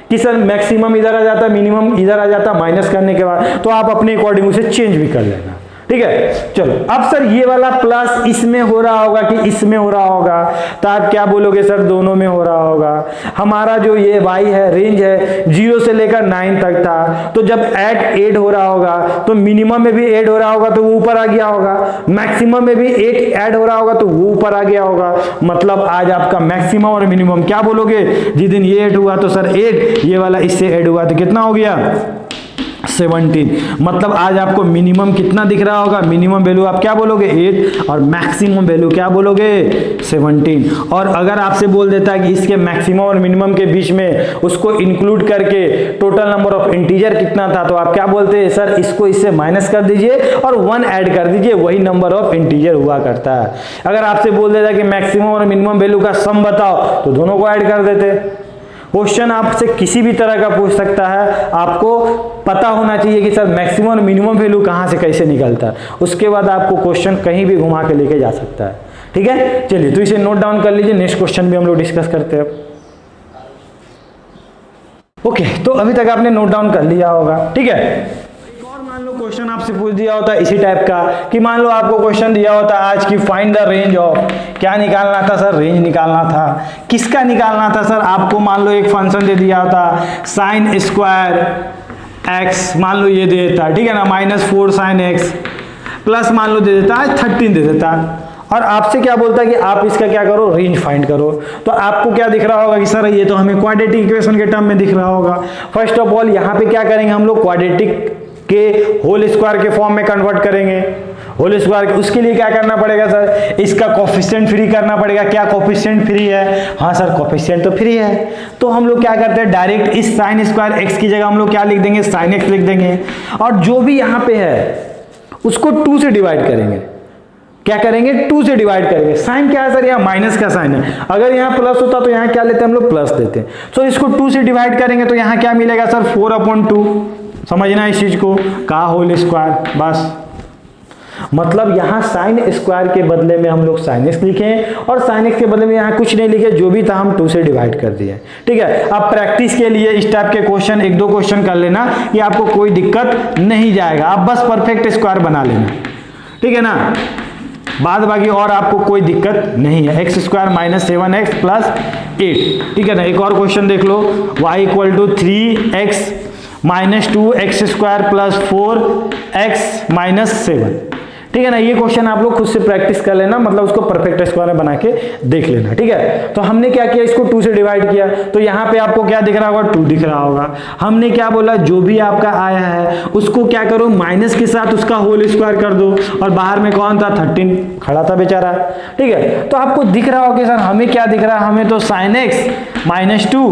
Speaker 1: कि सर मैक्सिमम इधर आ जाता, मिनिमम इधर आ जाता माइनस करने के बाद, तो आप अपने अकॉर्डिंग उसे चेंज भी कर लेना, ठीक है। चलो अब सर ये वाला प्लस इसमें हो रहा होगा कि इसमें हो रहा होगा? तो आप क्या बोलोगे सर, दोनों में हो रहा होगा। हमारा जो ये y है, रेंज है 0 से लेकर 9 तक था, तो जब ऐड हो रहा होगा तो मिनिमम में भी ऐड हो रहा होगा तो वो ऊपर आ गया होगा, मैक्सिमम में भी 8 ऐड हो रहा होगा तो वो ऊपर आ गया होगा। मतलब आज आपका मैक्सिमम और मिनिमम क्या बोलोगे? जिस दिन ये ऐड हुआ तो सर 8, ये वाला इससे ऐड हुआ तो कितना हो गया? 17। मतलब आज आपको मिनिमम कितना दिख रहा होगा? मिनिमम वैल्यू आप क्या बोलोगे? 8, और मैक्सिमम वैल्यू क्या बोलोगे? 17। और अगर आपसे बोल देता है कि इसके मैक्सिमम और मिनिमम के बीच में उसको इंक्लूड करके टोटल नंबर ऑफ इंटीजर कितना था, तो आप क्या बोलते हैं? सर इसको इससे माइनस कर दीजिए और 1 ऐड कर दीजिए, वही नंबर ऑफ इंटीजर हुआ करता है। अगर आपसे बोल देता कि मैक्सिमम और मिनिमम वैल्यू का सम बताओ, तो दोनों को ऐड कर देते। क्वेश्चन आपसे किसी भी तरह का पूछ सकता है, आपको पता होना चाहिए कि सर मैक्सिमम और मिनिमम वैल्यू कहाँ से कैसे निकलता है, उसके बाद आपको क्वेश्चन कहीं भी घुमा के लेके जा सकता है, ठीक है। चलिए तो इसे नोट डाउन कर लीजिए, नेक्स्ट क्वेश्चन भी हम लोग डिस्कस करते हैं। ओके, तो अभी तक आपने नोट डाउन कर लिया होगा, ठीक है। मान लो क्वेश्चन आपसे पूछ दिया होता है इसी टाइप का कि मान लो आपको क्वेश्चन दिया होता है आज की फाइंड द रेंज ऑफ, क्या निकालना था सर? रेंज निकालना था। किसका निकालना था सर? आपको मान लो एक फंक्शन दे दिया होता sin स्क्वायर x, मान लो ये दे देता है, ठीक है ना, -4 sin x, प्लस मान लो दे देता है 13 दे देता है, और आपसे क्या बोलता है कि आप इसका क्या करो? रेंज फाइंड करो। तो आपको क्या दिख रहा होगा कि सर ये तो हमें क्वाड्रेटिक इक्वेशन के टर्म में दिख रहा होगा। फर्स्ट ऑफ ऑल यहाँ पे क्या करेंगे हम लोग? क्वाड्रेटिक के होल स्क्वायर के फॉर्म में कन्वर्ट करेंगे। होल स्क्वायर, उसके लिए क्या करना पड़ेगा सर? इसका कोफिशिएंट फ्री करना पड़ेगा। क्या कोफिशिएंट फ्री है? हाँ सर कोफिशिएंट तो फ्री है। तो हम लोग क्या करते हैं, डायरेक्ट इस साइन स्क्वायर एक्स की जगह हम लोग क्या लिख देंगे? साइन एक्स लिख देंगे, और जो भी यहाँ पे है उसको 2 से डिवाइड करेंगे। क्या करेंगे? 2 से डिवाइड करेंगे। साइन क्या है सर? यहाँ माइनस का साइन है, अगर यहाँ प्लस होता तो यहाँ क्या लेते हैं हम लोग? प्लस देते हैं। तो इसको 2 से डिवाइड करेंगे तो यहाँ क्या मिलेगा सर? 4/2। समझना इस चीज को, का होल स्क्वायर, बस। मतलब यहाँ साइन स्क्वायर के बदले में हम लोग साइन एक्स लिखे, और साइन एक्स के बदले में यहाँ कुछ नहीं लिखे, जो भी था हम 2 से डिवाइड कर दिए, ठीक है। अब प्रैक्टिस के लिए इस टाइप के क्वेश्चन 1-2 क्वेश्चन कर लेना, ये आपको कोई दिक्कत नहीं जाएगा। आप बस परफेक्ट स्क्वायर बना लेना, ठीक है ना, बाद बाकी और आपको कोई दिक्कत नहीं है। x² - 7x + 8, ठीक है ना। एक और क्वेश्चन देख लो, y = 3x - 2x² + 4x - 7, ठीक है ना। ये क्वेश्चन आप लोग खुद से प्रैक्टिस कर लेना, मतलब उसको परफेक्ट स्क्वायर में बना के देख लेना, ठीक है। तो हमने क्या किया, इसको 2 से डिवाइड किया, तो यहाँ पे आपको क्या दिख रहा होगा? 2 दिख रहा होगा। हमने क्या बोला, जो भी आपका आया है उसको क्या करो, माइनस के साथ उसका होल स्क्वायर कर दो, और बाहर में कौन था? 13 खड़ा था बेचारा, ठीक है। तो आपको दिख रहा होगा सर हमें क्या दिख रहा है? हमें तो sin x - 2,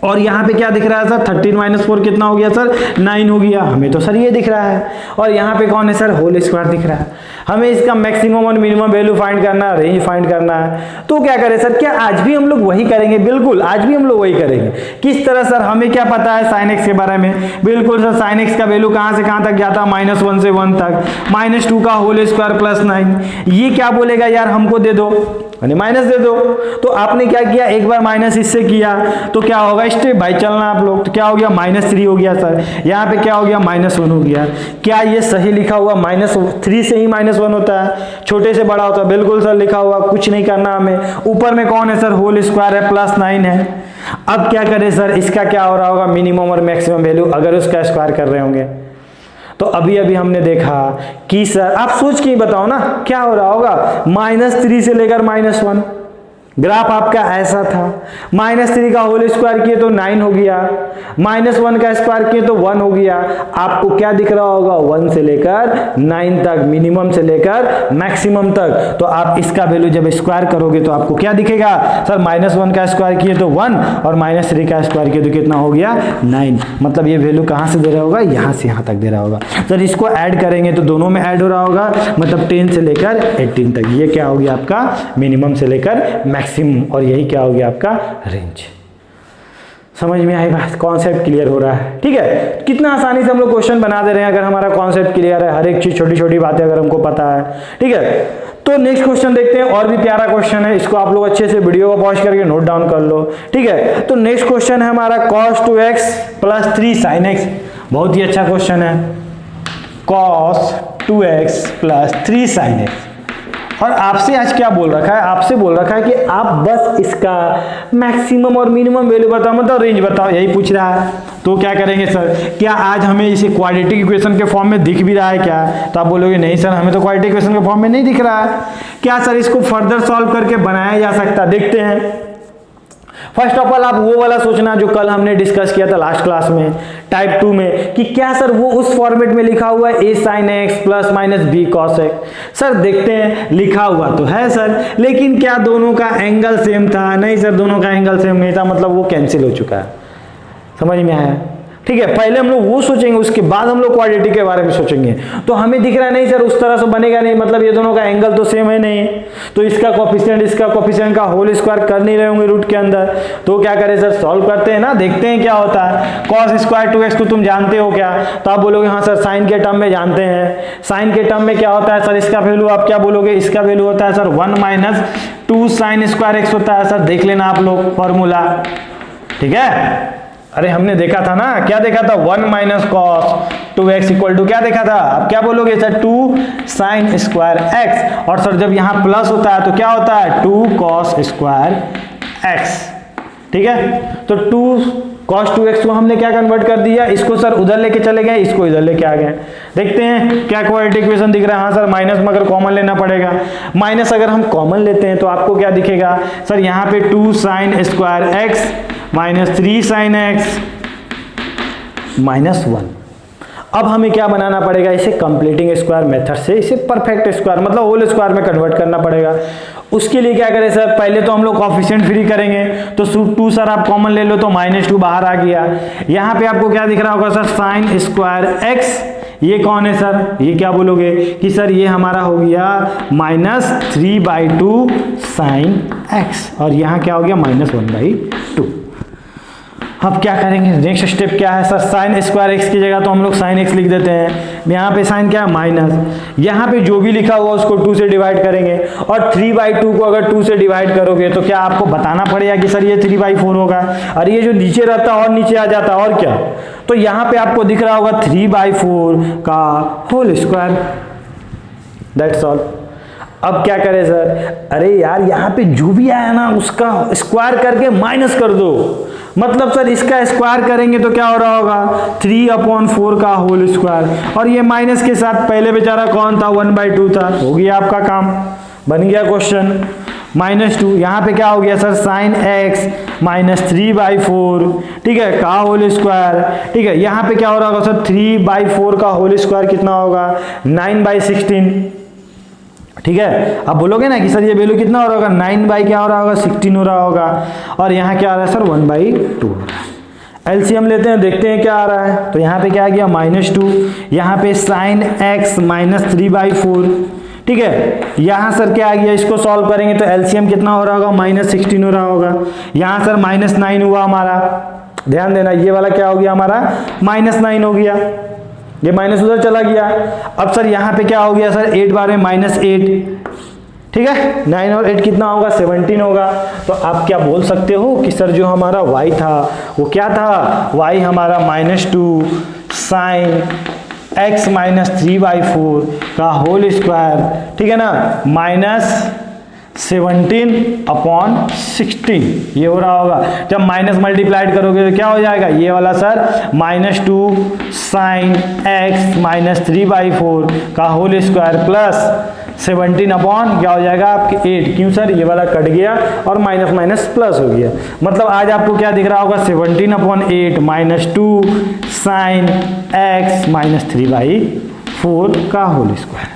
Speaker 1: और यहाँ पे क्या दिख रहा है सर? 13 - 4 कितना हो गया सर? 9 हो गया। हमें तो सर ये दिख रहा है, और यहाँ पे कौन है सर? होल स्क्वायर दिख रहा है। हमें इसका मैक्सिमम और मिनिमम वैल्यू फाइंड करना है, रेंज फाइंड करना है। तो क्या करें सर? क्या आज भी हम लोग वही करेंगे? बिल्कुल, आज भी हम लोग वही करेंगे। किस तरह सर? हमें क्या पता है साइन एक्स के बारे में? बिल्कुल सर, साइन एक्स का वैल्यू कहाँ से कहाँ तक जाता है? -1 से 1 तक, -2 का होल स्क्वायर + 9। ये क्या बोलेगा यार, हमको दे दो, यानी माइनस दे दो। तो आपने क्या किया, एक बार माइनस इससे किया तो क्या होगा? स्टेप बाय चलना आप लोग। तो क्या हो गया? -3 हो गया सर। यहाँ पे क्या हो गया? -1 हो गया। क्या ये सही लिखा हुआ? -3 से ही -1 होता है, छोटे से बड़ा होता है। बिल्कुल सर लिखा हुआ, कुछ नहीं करना हमें। ऊपर में कौन है सर? होल स्क्वायर है, +9 है। अब क्या करें सर? इसका क्या हो रहा होगा? मिनिमम और मैक्सिमम वैल्यू अगर उसका स्क्वायर कर रहे होंगे तो अभी हमने देखा कि सर, आप सोच के ही बताओ ना क्या हो रहा होगा? -3 से लेकर -1, ग्राफ आपका ऐसा था, -3 का होल स्क्वायर किए तो 9 हो गया, -1 का स्क्वायर किए तो 1 हो गया। आपको क्या दिख रहा होगा, 1 से लेकर 9 तक, मिनिमम से लेकर मैक्सिमम तक। तो आप इसका वैल्यू जब स्क्वायर करोगे तो आपको क्या दिखेगा, सर -1 का स्क्वायर किए तो 1 और -3 का स्क्वायर किए तो कितना हो गया, 9। मतलब ये वैल्यू कहां से दे रहा होगा, यहां से यहां तक दे रहा होगा। सर इसको ऐड करेंगे तो दोनों में ऐड हो रहा होगा, मतलब 10 से लेकर 18 तक। ये क्या हो गया आपका मिनिमम से लेकर मैक्सिमम, और यही क्या हो गया आपका रेंज। समझ में आई बात, कॉन्सेप्ट क्लियर हो रहा है। ठीक है, कितना आसानी से हम लोग क्वेश्चन बना दे रहे हैं अगर हमारा कॉन्सेप्ट क्लियर है, हर एक चीज छोटी छोटी बातें अगर हमको पता है। ठीक है, तो नेक्स्ट क्वेश्चन देखते हैं, और भी प्यारा क्वेश्चन है, इसको आप लोग अच्छे से वीडियो को पॉज करके नोट डाउन कर लो। ठीक है, तो नेक्स्ट क्वेश्चन है हमारा cos 2x + 3 sin x। बहुत ही अच्छा क्वेश्चन है, cos 2x + 3 sin x। और आपसे आज क्या बोल रखा है, आपसे बोल रखा है कि आप बस इसका मैक्सिमम और मिनिमम वैल्यू बताओ, मतलब रेंज बताओ, यही पूछ रहा है। तो क्या करेंगे सर, क्या आज हमें इसे क्वाड्रेटिक इक्वेशन के फॉर्म में दिख भी रहा है क्या? तो आप बोलोगे नहीं सर, हमें तो क्वाड्रेटिक इक्वेशन के फॉर्म में नहीं दिख रहा है। क्या सर इसको फर्दर सॉल्व करके बनाया जा सकता, देखते हैं। फर्स्ट ऑफ ऑल आप वो वाला सोचना जो कल हमने डिस्कस किया था लास्ट क्लास में, टाइप 2 में, कि क्या सर वो उस फॉर्मेट में लिखा हुआ है a sin x + -b cos x। Sir देखते हैं, लिखा हुआ तो है सर, लेकिन क्या दोनों का एंगल सेम था? नहीं सर, दोनों का एंगल सेम नहीं था, मतलब वो कैंसिल हो चुका है। समझ में आया? ठीक है, पहले हम लोग वो सोचेंगे, उसके बाद हम लोग क्वाड्रेटिक के बारे में सोचेंगे। तो हमें दिख रहा है नहीं सर उस तरह से बनेगा नहीं, मतलब ये दोनों का एंगल तो सेम है नहीं, तो इसका कोफिशिएंट का होल स्क्वायर कर नहीं रहे होंगे रूट के अंदर। तो क्या करें सर, सॉल्व करते हैं ना, देखते हैं क्या होता है। cos स्क्वायर 2x को तुम जानते हो क्या? तो आप बोलोगे हाँ सर साइन के टर्म में जानते हैं। साइन के टर्म में क्या होता है सर, इसका वैल्यू आप क्या बोलोगे, इसका वैल्यू होता है सर 1 - 2 sin स्क्वायर x होता है सर, देख लेना आप लोग फॉर्मूला। ठीक है, अरे हमने देखा था ना, क्या देखा था, 1 - cos 2x = क्या देखा था, अब क्या बोलोगे सर 2 sin स्क्वायर x। और सर जब यहाँ प्लस होता है तो क्या होता है 2 cos स्क्वायर x। ठीक है, तो 2 cos 2x को हमने क्या कन्वर्ट कर दिया, इसको सर उधर लेके चले गए, इसको इधर लेके आ गए। देखते हैं क्या क्वाड्रेटिक इक्वेशन दिख रहा है। हाँ सर माइनस मगर कॉमन लेना पड़ेगा, माइनस अगर हम कॉमन लेते हैं तो आपको क्या दिखेगा सर, यहाँ पे 2 sin square x -3 sin x -1। अब हमें क्या बनाना पड़ेगा, इसे कंप्लीटिंग स्क्वायर मेथड से इसे परफेक्ट स्क्वायर मतलब होल स्क्वायर में कन्वर्ट करना पड़ेगा। उसके लिए क्या करें सर, पहले तो हम लोग कोफिशिएंट फ्री करेंगे, तो 2 सर आप कॉमन ले लो तो -2 बाहर आ गया। यहाँ पे आपको क्या दिख रहा होगा सर, sin स्क्वायर x, ये कौन है सर, ये क्या बोलोगे कि सर ये हमारा हो गया -3/2 sin x, और यहाँ क्या हो गया -1/2। अब क्या करेंगे, नेक्स्ट स्टेप क्या है सर, sin स्क्वायर x की जगह तो हम लोग sin x लिख देते हैं। यहाँ पे sin क्या है माइनस, यहाँ पे जो भी लिखा हुआ उसको 2 से डिवाइड करेंगे, और 3/2 को अगर 2 से डिवाइड करोगे तो क्या आपको बताना पड़ेगा कि सर ये 3/4 होगा, और ये जो नीचे रहता और नीचे आ जाता और क्या, तो यहाँ पे आपको दिख रहा होगा 3/4 का होल स्क्वायर, दैट्स ऑल। अब क्या करें सर, अरे यार यहाँ पे जो भी आया ना उसका स्क्वायर करके माइनस कर दो, मतलब सर इसका स्क्वायर करेंगे तो क्या हो रहा होगा 3/4 का होल स्क्वायर, और ये माइनस के साथ पहले बेचारा कौन था 1/2 था, हो गया आपका काम, बन गया क्वेश्चन। -2 यहाँ पे क्या हो गया सर, sin x -3/4, ठीक है, का होल स्क्वायर। ठीक है, यहाँ पे क्या हो रहा होगा सर 3/4 का होल स्क्वायर कितना होगा 9/16। ठीक है, अब बोलोगे ना कि सर ये वैल्यू कितना हो रहा होगा 9 क्या हो रहा होगा 16 हो रहा होगा, और यहाँ क्या आ रहा है सर 1/2 हो रहा है। एलसीएम लेते हैं, देखते हैं क्या आ रहा है। तो यहाँ पे क्या आ गया -2, यहाँ पे sin x -3/4। ठीक है, यहाँ सर क्या आ गया, इसको सॉल्व करेंगे तो एलसीएम कितना हो रहा होगा -16 हो रहा होगा। यहाँ सर -9 हुआ हमारा, ध्यान देना ये वाला क्या हो गया हमारा -9 हो गया, ये माइनस उधर चला गया। अब सर यहाँ पे क्या हो गया सर 8 बार में -8, ठीक है, 9 और 8 कितना होगा 17 होगा। तो आप क्या बोल सकते हो कि सर जो हमारा y था वो क्या था, y हमारा -2 sin x -3/4 का होल स्क्वायर, ठीक है ना, -17/16 ये हो रहा होगा। जब माइनस मल्टीप्लाइड करोगे तो क्या हो जाएगा, ये वाला सर -2 sin x -3/4 का होल स्क्वायर प्लस 17 अपॉन क्या हो जाएगा आपके 8। क्यों सर, ये वाला कट गया और माइनस माइनस प्लस हो गया। मतलब आज आपको क्या दिख रहा होगा, 17 upon 8 minus 2 sine x minus 3/4 का होल स्क्वायर।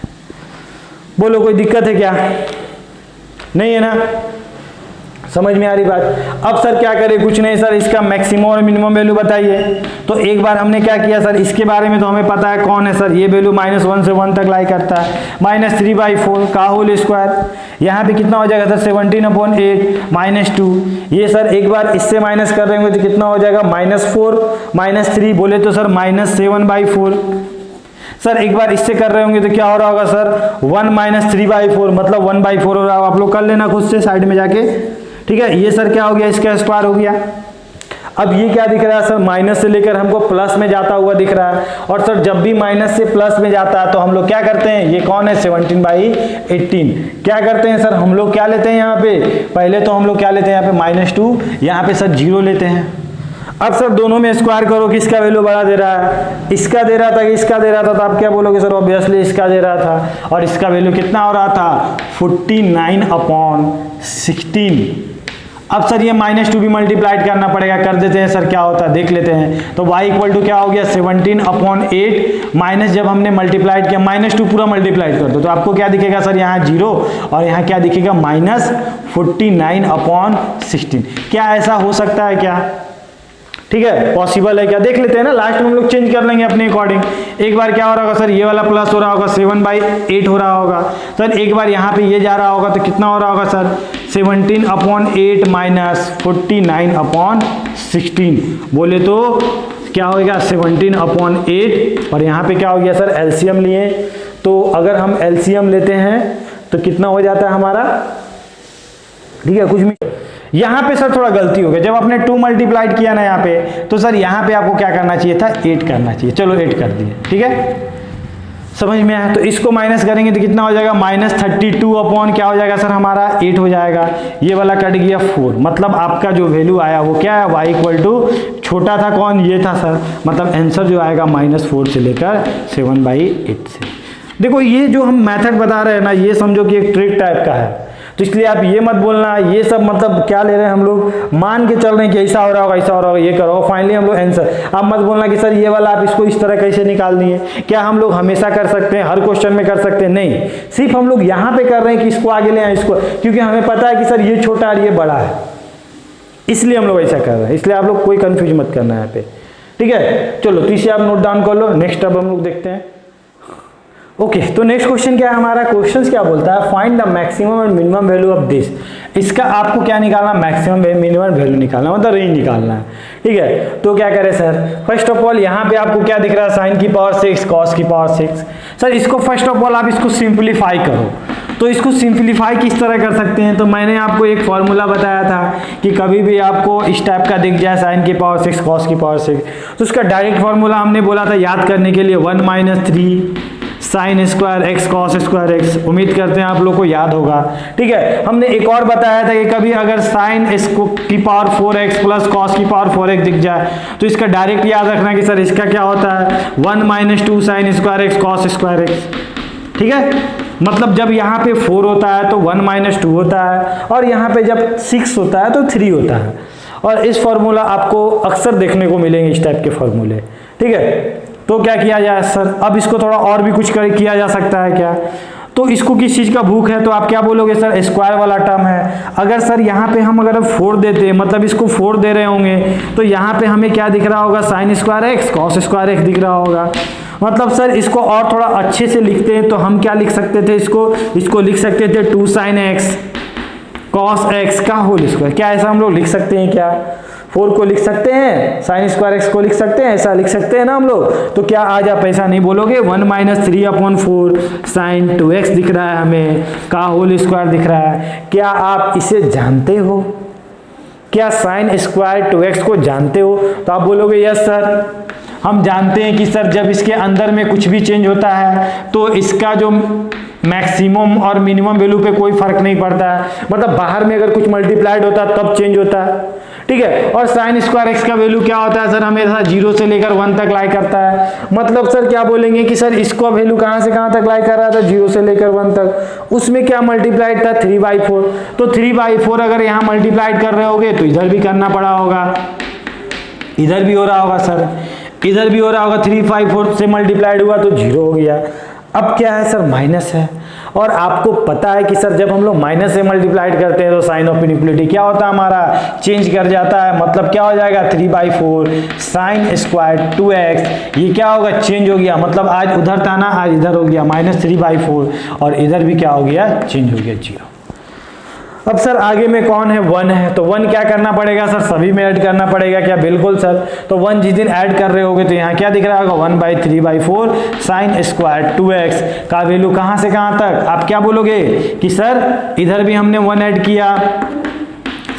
Speaker 1: बोलो कोई दिक्कत है क्या? नहीं है ना? समझ में आ रही बात? अब सर क्या करें, कुछ नहीं सर, इसका मैक्सिमम और मिनिमम वैल्यू बताइए। तो एक बार हमने क्या किया सर, इसके बारे में तो हमें पता है कौन है सर, ये वैल्यू -1 से 1 तक लाई करता है, -3/4 का होल स्क्वायर। यहाँ पे कितना हो जाएगा सर, 17 अपॉन 8 माइनस 2। ये सर एक बार इससे माइनस कर रहे होंगे तो कितना हो जाएगा, -4 -3 बोले तो सर -7/4। सर एक बार इससे कर रहे होंगे तो क्या हो रहा होगा सर, 1 -3/4 मतलब 1/4 हो रहा होगा। आप लोग कर लेना खुद से साइड में जाके, ठीक है। ये सर क्या हो गया, इसका स्क्वायर हो गया। अब ये क्या दिख रहा है सर, माइनस से लेकर हमको प्लस में जाता हुआ दिख रहा है। और सर जब भी माइनस से प्लस में जाता है तो हम लोग क्या करते हैं, ये कौन है 17/18, क्या करते हैं सर हम लोग क्या लेते हैं यहाँ पे, पहले तो हम लोग क्या लेते हैं यहाँ पे -2, यहाँ पे सर 0 लेते हैं। अब सर दोनों में स्क्वायर करो, किसका वैल्यू बड़ा दे रहा है, इसका दे रहा था कि इसका दे रहा था, तो आप क्या बोलोगे सर, ऑब्वियसली इसका दे रहा था। और इसका वैल्यू कितना हो रहा था, 49/16। अब सर ये -2 भी मल्टीप्लाइड करना पड़ेगा, कर देते हैं सर, क्या होता है देख लेते हैं। तो y इक्वल टू क्या हो गया, 17/8 माइनस जब हमने मल्टीप्लाइड किया -2 पूरा मल्टीप्लाइड कर दो तो आपको क्या दिखेगा सर, यहाँ 0 और यहाँ क्या दिखेगा -49/16। क्या ऐसा हो सकता है क्या? ठीक है, पॉसिबल है क्या, देख लेते हैं ना, लास्ट में हम लोग चेंज कर लेंगे अपने अकॉर्डिंग। एक बार क्या हो रहा होगा सर, ये वाला प्लस हो रहा होगा, 7/8 हो रहा होगा सर। एक बार यहाँ पे ये जा रहा होगा तो कितना हो रहा होगा सर, 17/8 माइनस 49/16 बोले तो क्या होगा 17/8। और यहाँ पे क्या हो गया सर, एलसीएम लिए, तो अगर हम एलसीएम लेते हैं तो कितना हो जाता है हमारा, ठीक है। कुछ भी यहाँ पे सर थोड़ा गलती हो गई, जब आपने 2 मल्टीप्लाइड किया ना यहाँ पे, तो सर यहाँ पे आपको क्या करना चाहिए था, 8 करना चाहिए। चलो 8 कर दिए, ठीक है, समझ में आया। तो इसको माइनस करेंगे तो कितना हो जाएगा, -32 अपॉन क्या हो जाएगा सर हमारा 8 हो जाएगा। ये वाला कट गया 4, मतलब आपका जो वैल्यू आया वो क्या है, y इक्वल टू छोटा था कौन, ये था सर, मतलब आंसर जो आएगा -4 से लेकर 7/8 से। देखो ये जो हम मेथड बता रहे हैं ना, ये समझो कि एक ट्रिक टाइप का है, तो इसलिए आप ये मत बोलना ये सब मतलब क्या ले रहे हैं हम लोग, मान के चल रहे हैं कि ऐसा हो रहा होगा ऐसा हो रहा होगा, ये करो फाइनली हम लोग आंसर। आप मत बोलना कि सर ये वाला आप इसको इस तरह कैसे निकाल दिए। क्या हम लोग हमेशा कर सकते हैं, हर क्वेश्चन में कर सकते हैं? नहीं, सिर्फ हम लोग यहाँ पे कर रहे हैं कि इसको आगे ले आए इसको, क्योंकि हमें पता है कि सर ये छोटा और ये बड़ा है, इसलिए हम लोग ऐसा कर रहे हैं। इसलिए आप लोग कोई कंफ्यूज मत करना यहाँ पे, ठीक है। चलो तो इसे आप नोट डाउन कर लो। नेक्स्ट अब हम लोग देखते हैं। ओके, तो नेक्स्ट क्वेश्चन क्या है हमारा, क्वेश्चन क्या बोलता है, find the maximum and minimum value of this. इसका आपको क्या निकालना, मैक्सिमम मिनिमम वैल्यू निकालना, मतलब रेंज निकालना है, ठीक है। तो क्या करें सर, फर्स्ट ऑफ ऑल यहाँ पे आपको क्या दिख रहा है, sin की पावर 6 cos की पावर 6। सर इसको फर्स्ट ऑफ ऑल आप इसको सिंप्लीफाई करो। तो इसको सिंप्लीफाई किस तरह कर सकते हैं, तो मैंने आपको एक फॉर्मूला बताया था कि कभी भी आपको इस टाइप का दिख जाए sin की पावर 6 cos की पावर 6, तो उसका डायरेक्ट फॉर्मूला हमने बोला था याद करने के लिए 1 - 3 sin square x cos square x। उम्मीद करते हैं आप लोग को याद होगा, ठीक है। हमने एक और बताया था कि कभी अगर sin की पावर 4x प्लस cos की पावर 4x दिख जाए तो इसका डायरेक्ट याद रखना कि सर इसका क्या होता है, 1 - 2 sin square x cos square x, ठीक है। मतलब जब यहाँ पे 4 होता है तो 1 - 2 होता है, और यहाँ पे जब 6 होता है तो 3 होता है। और इस फॉर्मूला आपको अक्सर देखने को मिलेंगे इस टाइप के फॉर्मूले, ठीक है। तो क्या किया जाए सर, अब इसको थोड़ा और भी कुछ किया जा सकता है क्या, तो इसको किस चीज़ का भूख है, तो आप क्या बोलोगे सर, स्क्वायर वाला टर्म है। अगर सर यहाँ पे हम अगर 4 देते, मतलब इसको 4 दे रहे होंगे, तो यहाँ पे हमें क्या दिख रहा होगा, sin square x cos square x दिख रहा होगा। मतलब सर इसको और थोड़ा अच्छे से लिखते हैं तो हम क्या लिख सकते थे, इसको लिख सकते थे 2 sin x cos x का होल स्क्वायर। क्या ऐसा हम लोग लिख सकते हैं क्या, 4 को लिख सकते हैं, sin स्क्वायर x को लिख सकते हैं, ऐसा लिख सकते हैं ना हम लोग। तो क्या आज आप ऐसा नहीं बोलोगे, 1 - 3/4 sin 2x दिख रहा है हमें, का होल स्क्वायर दिख रहा है। क्या आप इसे जानते हो, क्या sin स्क्वायर 2x को जानते हो, तो आप बोलोगे यस सर हम जानते हैं कि सर जब इसके अंदर में कुछ भी चेंज होता है तो इसका जो मैक्सिमम और मिनिमम वैल्यू पे कोई फर्क नहीं पड़ता है, मतलब बाहर में अगर कुछ मल्टीप्लाइड होता है तब चेंज होता है, ठीक है। और साइन स्क्वायर एक्स का वैल्यू क्या होता है सर, हमेशा 0 से लेकर 1 तक लाई करता है। मतलब सर क्या बोलेंगे कि सर इसको वैल्यू कहां से कहां तक लाई कर रहा था, 0 से लेकर 1 तक। उसमें क्या मल्टीप्लाइड था, 3/4। तो 3/4 अगर यहां मल्टीप्लाइड कर रहे होगे तो इधर भी करना पड़ा होगा, इधर भी हो रहा होगा सर, इधर भी हो रहा होगा। 3/4 से मल्टीप्लाइड हुआ तो 0 हो गया। अब क्या है सर, माइनस है। और आपको पता है कि सर जब हम लोग माइनस से मल्टीप्लाइड करते हैं तो साइन ऑफ इनइक्वालिटी क्या होता है, हमारा चेंज कर जाता है। मतलब क्या हो जाएगा, 3/4 साइन स्क्वायर 2x, ये क्या होगा, चेंज हो गया। मतलब आज उधर था ना, आज इधर हो गया -3/4, और इधर भी क्या हो गया, चेंज हो गया, 0। अब सर आगे में कौन है, 1 है। तो 1 क्या करना पड़ेगा सर, सभी में ऐड करना पड़ेगा क्या, बिल्कुल सर। तो 1 जिस दिन ऐड कर रहे होगे तो यहाँ क्या दिख रहा होगा, 1/3/4 साइन स्क्वायर 2x का वैल्यू कहाँ से कहाँ तक। आप क्या बोलोगे कि सर इधर भी हमने 1 ऐड किया,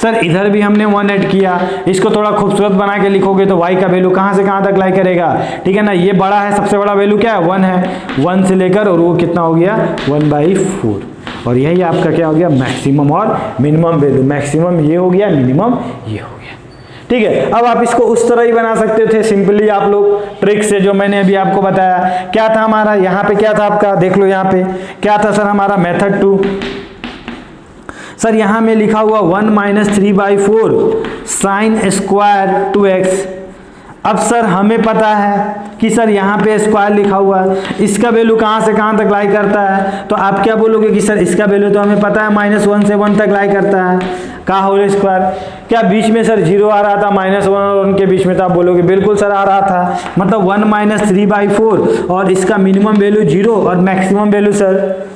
Speaker 1: सर इधर भी हमने 1 ऐड किया। इसको थोड़ा खूबसूरत बना के लिखोगे तो y का वैल्यू कहाँ से कहाँ तक लाई करेगा, ठीक है ना। ये बड़ा है, सबसे बड़ा वैल्यू क्या है, 1 है। 1 से लेकर और वो कितना हो गया, 1/4। और यही आपका क्या हो गया, मैक्सिमम और मिनिमम वैल्यू। मैक्सिमम ये हो गया, मिनिमम ये हो गया, ठीक है। अब आप इसको उस तरह ही बना सकते थे सिंपली, आप लोग ट्रिक से, जो मैंने अभी आपको बताया। क्या था हमारा यहाँ पे, क्या था आपका, देख लो यहाँ पे क्या था सर, हमारा मेथड 2। सर यहाँ में लिखा हुआ 1 - 3/4 साइन स्क्वायर 2x। अब सर हमें पता है कि सर यहाँ पे स्क्वायर लिखा हुआ है, इसका वैल्यू कहाँ से कहाँ तक लाई करता है। तो आप क्या बोलोगे कि सर इसका वैल्यू तो हमें पता है -1 से 1 तक लाई करता है, का होल स्क्वायर। क्या बीच में सर 0 आ रहा था, -1 और 1 के बीच में, तो आप बोलोगे बिल्कुल सर आ रहा था। मतलब 1 - 3/4 और इसका मिनिमम वैल्यू 0 और मैक्सिमम वैल्यू सर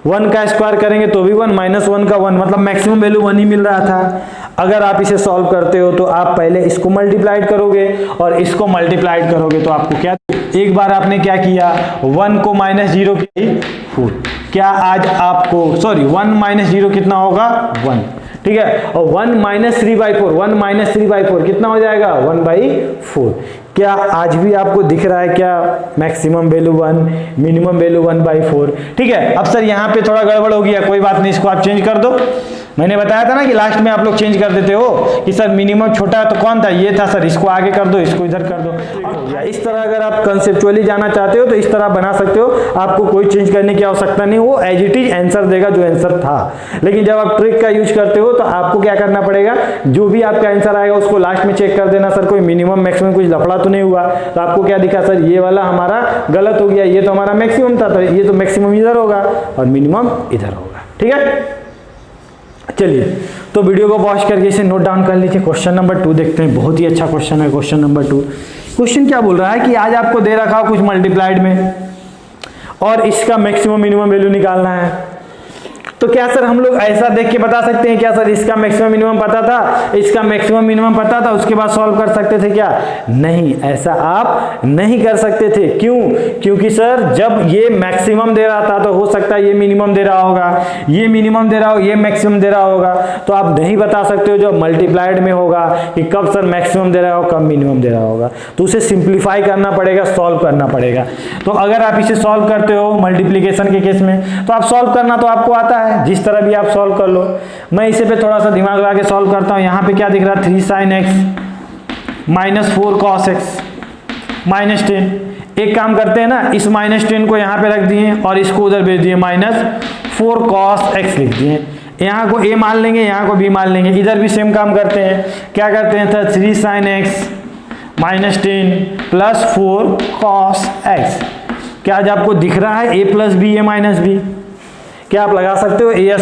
Speaker 1: 1 का स्क्वायर करेंगे तो भी 1, -1 का 1, मतलब मैक्सिमम वैल्यू 1 ही मिल रहा था। अगर आप इसे सॉल्व करते हो तो आप पहले इसको मल्टीप्लाइड करोगे और इसको मल्टीप्लाइड करोगे तो आपको क्या, एक बार आपने क्या किया, 1 को -0 की 4, क्या आज आपको, सॉरी 1 - 0 कितना होगा, 1, ठीक है। और 1 - 3/4, 1 - 3/4 कितना हो जाएगा, 1/4। क्या आज भी आपको दिख रहा है क्या, मैक्सिमम वैल्यू 1, मिनिमम वैल्यू 1/4, ठीक है। अब सर यहाँ पे थोड़ा गड़बड़ हो गया, कोई बात नहीं, इसको आप चेंज कर दो। मैंने बताया था ना कि लास्ट में आप लोग चेंज कर देते हो कि सर मिनिमम छोटा है तो कौन था, ये था सर, इसको आगे कर दो, इसको इधर कर दो। या इस तरह अगर आप कंसेप्चुअली जाना चाहते हो तो इस तरह बना सकते हो, आपको कोई चेंज करने की आवश्यकता नहीं, वो एज इट इज आंसर देगा जो आंसर था। लेकिन जब आप ट्रिक का यूज करते हो तो आपको क्या करना पड़ेगा, जो भी आपका आंसर आएगा उसको लास्ट में चेक कर देना, सर कोई मिनिमम मैक्सिमम कुछ लफड़ा तो नहीं हुआ। तो आपको क्या दिखा, सर ये वाला हमारा गलत हो गया, ये तो हमारा मैक्सिमम था, तो ये तो मैक्सिमम इधर होगा और मिनिमम इधर होगा, ठीक है। चलिए तो वीडियो को पॉज करके इसे नोट डाउन कर लीजिए। क्वेश्चन नंबर 2 देखते हैं, बहुत ही अच्छा क्वेश्चन है क्वेश्चन नंबर 2। क्वेश्चन क्या बोल रहा है कि आज आपको दे रखा हो कुछ मल्टीप्लाइड में और इसका मैक्सिमम मिनिमम वैल्यू निकालना है। तो क्या सर हम लोग ऐसा देख के बता सकते हैं क्या, सर इसका मैक्सिमम मिनिमम पता था, इसका मैक्सिमम मिनिमम पता था, उसके बाद सॉल्व कर सकते थे क्या, नहीं, ऐसा आप नहीं कर सकते थे। क्यों, क्योंकि सर जब ये मैक्सिमम दे रहा था तो हो सकता है ये मिनिमम दे रहा होगा, ये मिनिमम दे रहा हो, ये मैक्सिमम दे रहा होगा, तो आप नहीं बता सकते हो जब मल्टीप्लाइड में होगा कि कब सर मैक्सिमम दे रहा हो, कब मिनिमम दे रहा होगा। तो उसे सिंप्लीफाई करना पड़ेगा, सॉल्व करना पड़ेगा। तो अगर आप इसे सॉल्व करते हो मल्टीप्लीकेशन के केस में तो आप सॉल्व करना तो आपको आता है, जिस तरह भी आप सॉल्व कर लो। मैं इसे पे थोड़ा सा दिमाग लगा के सॉल्व करता हूं। यहाँ पे क्या दिख रहा है, 3 sin x -4 cos x -10। एक काम करते हैं ना, इस -10 को यहाँ पे रख दिए और इसको उधर भेज दिए, -4 cos x लिख दिए। यहाँ को a मान लेंगे, यहाँ को b मान लेंगे, इधर भी सेम काम करते हैं। क्या करते हैं, तो 3 sin x -10 + 4 cos x। क्या आज आपको दिख रहा है a + b a - b, क्या आप लगा सकते हो, a²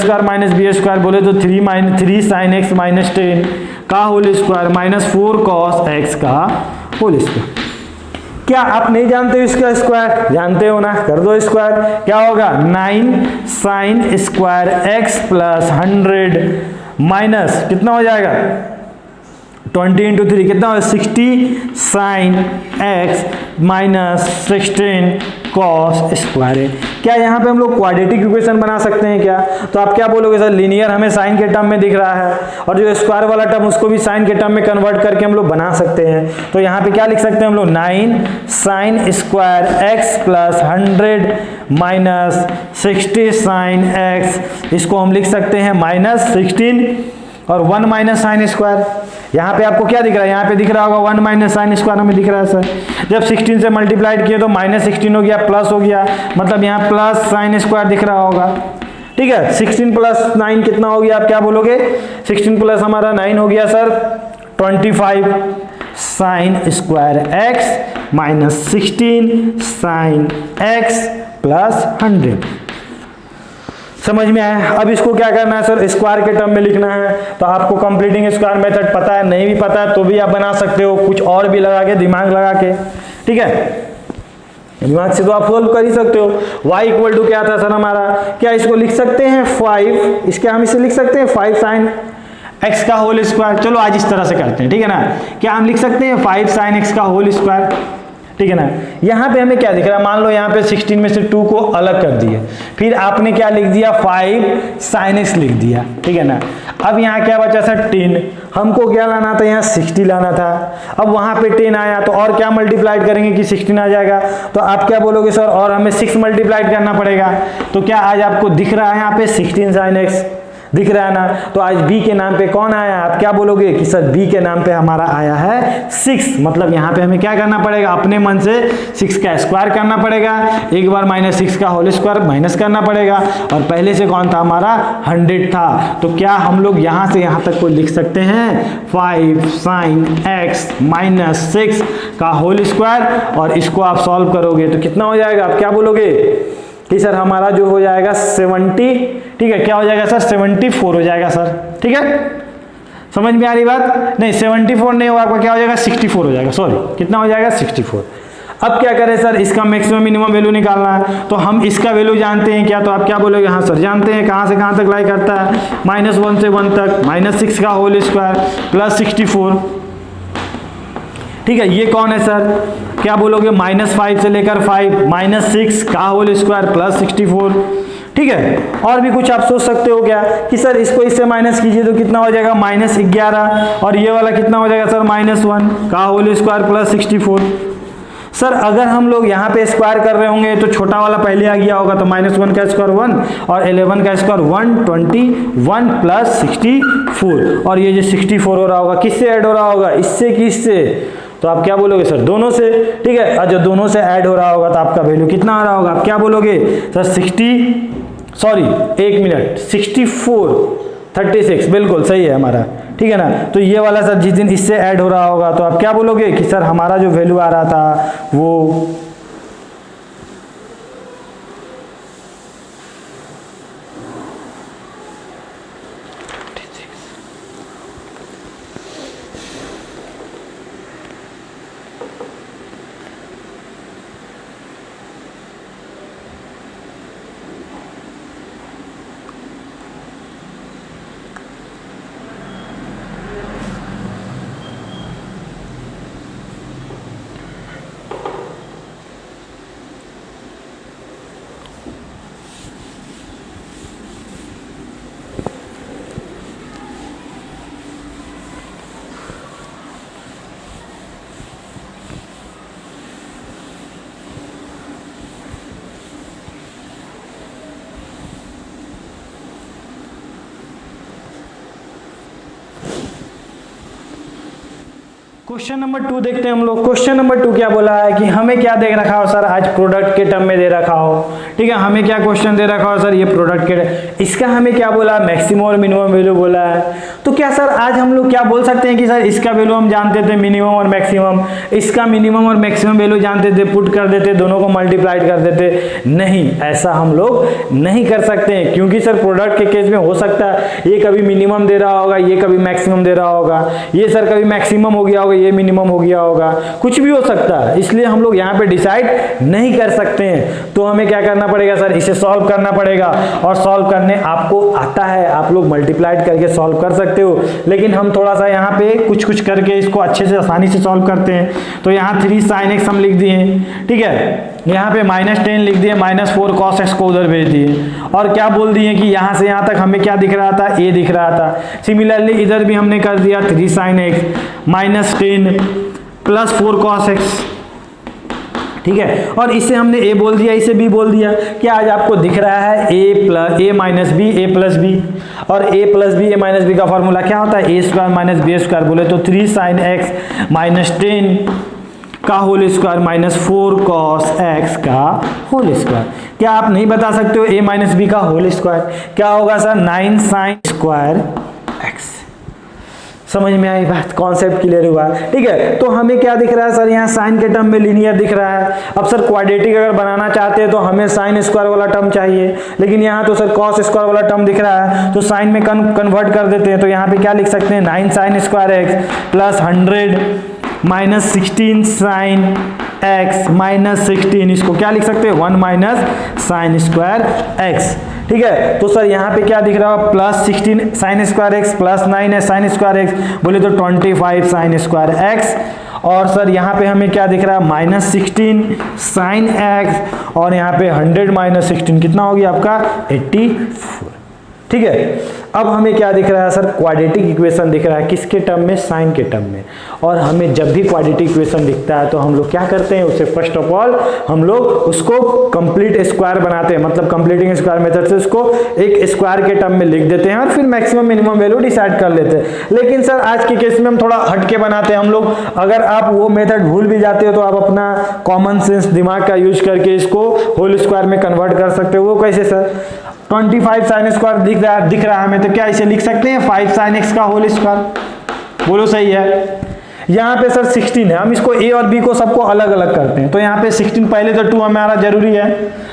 Speaker 1: - b² बोले तो 3 sin x -10 का होल स्क्वायर -4 cos x का होल स्क्वायर। क्या आप नहीं जानते हो इसका स्क्वायर, जानते हो ना, कर दो स्क्वायर। क्या होगा, 9 sin स्क्वायर x + 100 माइनस कितना हो जाएगा, 20 × 3 कितना होगा, 60 sin x -16 cos स्क्वायर है। क्या यहाँ पे हम लोग क्वाड्रेटिक इक्वेशन बना सकते हैं क्या, तो आप क्या बोलोगे, सर लीनियर हमें साइन के टर्म में दिख रहा है और जो स्क्वायर वाला टर्म उसको भी साइन के टर्म में कन्वर्ट करके हम लोग बना सकते हैं। तो यहाँ पे क्या लिख सकते हैं हम लोग, 9 sin square x + 100 minus 60 sine x, इसको हम लिख सकते हैं माइनस 16 और 1 माइनस साइन स्क्वायर। यहाँ पे आपको क्या दिख रहा है, यहाँ पे दिख रहा होगा 1 माइनस साइन स्क्वायर हमें दिख रहा है सर। जब 16 से मल्टीप्लाइड किए तो माइनस 16 हो गया, प्लस हो गया, मतलब यहाँ प्लस साइन स्क्वायर दिख रहा होगा। ठीक है, 16 प्लस 9 कितना हो गया, आप क्या बोलोगे, 16 प्लस हमारा 9 हो गया sir 25 sine square x minus 16 sine x plus 100। समझ में आया। अब इसको क्या करना है सर, स्क्वायर के टर्म में लिखना है। तो आपको कंप्लीटिंग स्क्वायर मेथड पता है, नहीं भी पता है तो भी आप बना सकते हो, कुछ और भी लगा के, दिमाग लगा के। ठीक है, दिमाग से तो आप सोल्व कर ही सकते हो। y इक्वल टू क्या था सर हमारा, क्या इसको लिख सकते हैं 5, इसके हम इसे लिख सकते हैं 5 साइन x का होल स्क्वायर। चलो आज इस तरह से करते हैं, ठीक है ना। क्या हम लिख सकते हैं 5 साइन x का होल स्क्वायर, ठीक है ना। यहाँ पे हमें क्या दिख रहा है, मान लो यहाँ पे 16 में से 2 को अलग कर दिया, फिर आपने क्या लिख दिया 5 साइन x लिख दिया, ठीक है ना। अब यहाँ क्या बचा सर 10, हमको क्या लाना था, यहाँ 60 लाना था। अब वहाँ पे 10 आया तो और क्या मल्टीप्लाइड करेंगे कि 16 आ जाएगा, तो आप क्या बोलोगे सर और हमें 6 मल्टीप्लाइड करना पड़ेगा। तो क्या आज आपको दिख रहा है यहाँ पे 16 साइन x दिख रहा है ना। तो आज b के नाम पे कौन आया, आप क्या बोलोगे कि सर b के नाम पे हमारा आया है 6, मतलब यहाँ पे हमें क्या करना पड़ेगा, अपने मन से 6 का स्क्वायर करना पड़ेगा, एक बार माइनस 6 का होल स्क्वायर माइनस करना पड़ेगा, और पहले से कौन था हमारा 100 था। तो क्या हम लोग यहाँ से यहाँ तक को लिख सकते हैं 5 साइन x माइनस 6 का होल स्क्वायर, और इसको आप सॉल्व करोगे तो कितना हो जाएगा, आप क्या बोलोगे कि सर हमारा जो हो जाएगा 70, ठीक है, क्या हो जाएगा सर 74 हो जाएगा सर। ठीक है, समझ में आ रही बात, नहीं 74 नहीं होगा, आपका क्या हो जाएगा 64 हो जाएगा, सॉरी कितना हो जाएगा 64। अब क्या करें सर, इसका मैक्सिमम मिनिमम वैल्यू निकालना है, तो हम इसका वैल्यू जानते हैं क्या, तो आप क्या बोलोगे, हाँ सर जानते हैं, कहाँ से कहाँ तक लाई करता है, -1 से 1 तक, -6 का होल स्क्वायर प्लस 64। ठीक है, ये कौन है सर, क्या बोलोगे -5 से लेकर 5, -6 का होल स्क्वायर प्लस 64। ठीक है, और भी कुछ आप सोच सकते हो क्या कि सर इसको इससे माइनस कीजिए तो कितना हो जाएगा -11, और ये वाला कितना हो जाएगा सर -1 का होल स्क्वायर प्लस 64। सर अगर हम लोग यहाँ पे स्क्वायर कर रहे होंगे तो छोटा वाला पहले आ गया होगा, तो -1 का स्क्वायर 1 और 11 का स्क्वायर 121 प्लस 64, और ये जो 64 हो रहा होगा किससे ऐड हो रहा होगा, इससे कि इससे, तो आप क्या बोलोगे सर दोनों से। ठीक है, और जब दोनों से ऐड हो रहा होगा तो आपका वैल्यू कितना आ रहा होगा, आप क्या बोलोगे सर 64 36, बिल्कुल सही है हमारा। ठीक है ना, तो ये वाला सर जिस दिन इससे ऐड हो रहा होगा तो आप क्या बोलोगे कि सर हमारा जो वैल्यू आ रहा था वो क्वेश्चन नंबर 2 देखते हैं हम लोग। क्वेश्चन नंबर 2 क्या बोला है कि हमें क्या दे रखा हो सर, आज प्रोडक्ट के टर्म में दे रखा हो। ठीक है, हमें क्या क्वेश्चन दे रखा हो सर, ये प्रोडक्ट के, इसका हमें क्या बोला, मैक्सिमम और मिनिमम वैल्यू बोला है। तो क्या सर आज हम लोग क्या बोल सकते हैं कि सर इसका वैल्यू हम जानते थे मिनिमम और मैक्सिमम, इसका मिनिमम और मैक्सिमम वैल्यू जानते थे, पुट कर देते, दोनों को मल्टीप्लाइड कर देते। नहीं, ऐसा हम लोग नहीं कर सकते हैं, क्योंकि सर प्रोडक्ट के केस में हो सकता है ये कभी मिनिमम दे रहा होगा, ये कभी मैक्सिमम दे रहा होगा, ये सर कभी मैक्सिमम हो गया होगा, ये मिनिमम हो गया होगा, कुछ भी हो सकता है। इसलिए हम लोग यहाँ पे डिसाइड नहीं कर सकते हैं। तो हमें क्या करना पड़ेगा सर, इसे सॉल्व करना पड़ेगा, और सॉल्व करने आपको आता है, आप लोग मल्टीप्लाइड करके सॉल्व कर सकते हो, लेकिन हम थोड़ा सा यहाँ पे कुछ कुछ करके इसको अच्छे से आसानी से सॉल्व करते हैं। तो यहाँ 3 sin x हम लिख दिए, ठीक है, यहाँ पे -10 लिख दिए, -4 cos x को उधर भेज दिए, और क्या बोल दिए कि यहाँ से यहाँ तक हमें क्या दिख रहा था, a दिख रहा था। सिमिलरली इधर भी हमने कर दिया 3 sin x -10 +4 cos x, ठीक है। और इसे हमने a बोल दिया, इसे b बोल दिया। क्या आज आपको दिख रहा है a minus b, a plus b, और a plus b, a minus b का फॉर्मूला क्या होता है, a square minus b square. बोले तो 3 sin x माइनस 10 का whole square minus 4 cos x का होल स्क्वायर। क्या आप नहीं बता सकते हो a माइनस बी का होल स्क्वायर क्या होगा सर, 9 sin स्क्वायर x। समझ में आई बात, कॉन्सेप्ट क्लियर हुआ, ठीक है। तो हमें क्या दिख रहा है सर, यहाँ साइन के टर्म में लीनियर दिख रहा है। अब सर क्वाड्रेटिक अगर बनाना चाहते हैं तो हमें साइन स्क्वायर वाला टर्म चाहिए, लेकिन यहाँ तो सर कॉस स्क्वायर वाला टर्म दिख रहा है, तो साइन में कन्वर्ट कर देते हैं। तो यहाँ पे क्या लिख सकते हैं, 9 sin square x plus 100 minus 16 sine x minus 16, इसको क्या लिख सकते हैं, 1 माइनस साइन स्क्वायर x, ठीक है। तो सर यहाँ पे क्या दिख रहा है, plus 16 sine square x plus 9 है साइन स्क्वायर x, बोले तो 25 साइन स्क्वायर x। और सर यहाँ पे हमें क्या दिख रहा है, माइनस 16 साइन x, और यहाँ पे 100 माइनस 16 कितना हो गया आपका 84, ठीक है। अब हमें क्या दिख रहा है सर, क्वाड्रेटिक इक्वेशन दिख रहा है, किसके टर्म में, साइन के टर्म में। और हमें जब भी क्वाड्रेटिक इक्वेशन दिखता है तो हम लोग क्या करते हैं, उसे फर्स्ट ऑफ ऑल हम लोग उसको कंप्लीट स्क्वायर बनाते हैं, मतलब कंप्लीटिंग स्क्वायर मेथड से उसको एक स्क्वायर के टर्म में लिख देते हैं और फिर मैक्सिमम मिनिमम वैल्यू डिसाइड कर लेते हैं। लेकिन सर आज के केस में हम थोड़ा हटके बनाते हैं हम लोग। अगर आप वो मेथड भूल भी जाते हो तो आप अपना कॉमन सेंस दिमाग का यूज करके इसको होल स्क्वायर में कन्वर्ट कर सकते हो। वो कैसे सर, 25 साइन स्क्वायर दिख रहा है हमें, तो क्या इसे लिख सकते हैं 5 sin x का होल स्क्वायर, बोलो सही है। यहाँ पे सर 16 है, हम इसको a और b को सबको अलग अलग करते हैं, तो यहाँ पे 16 पहले तो 2 हमारा जरूरी है।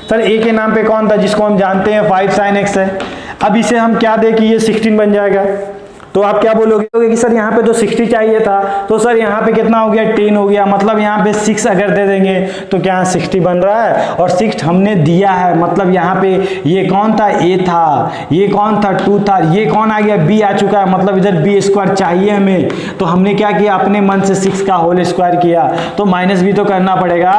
Speaker 1: सर a के नाम पे कौन था, जिसको हम जानते हैं 5 sin x है। अब इसे हम क्या दें कि ये 16 बन जाएगा, तो आप क्या बोलोगे कि सर यहाँ पे तो 60 चाहिए था, तो सर यहाँ पे कितना हो गया, 10 हो गया, मतलब यहाँ पे 6 अगर दे देंगे तो क्या 60 बन रहा है। और 6 हमने दिया है, मतलब यहाँ पे ये कौन था, a था, ये कौन था 2 था, ये कौन आ गया, b आ चुका है, मतलब इधर b स्क्वायर चाहिए हमें। तो हमने क्या किया, अपने मन से 6 का होल स्क्वायर किया, तो माइनस भी तो करना पड़ेगा,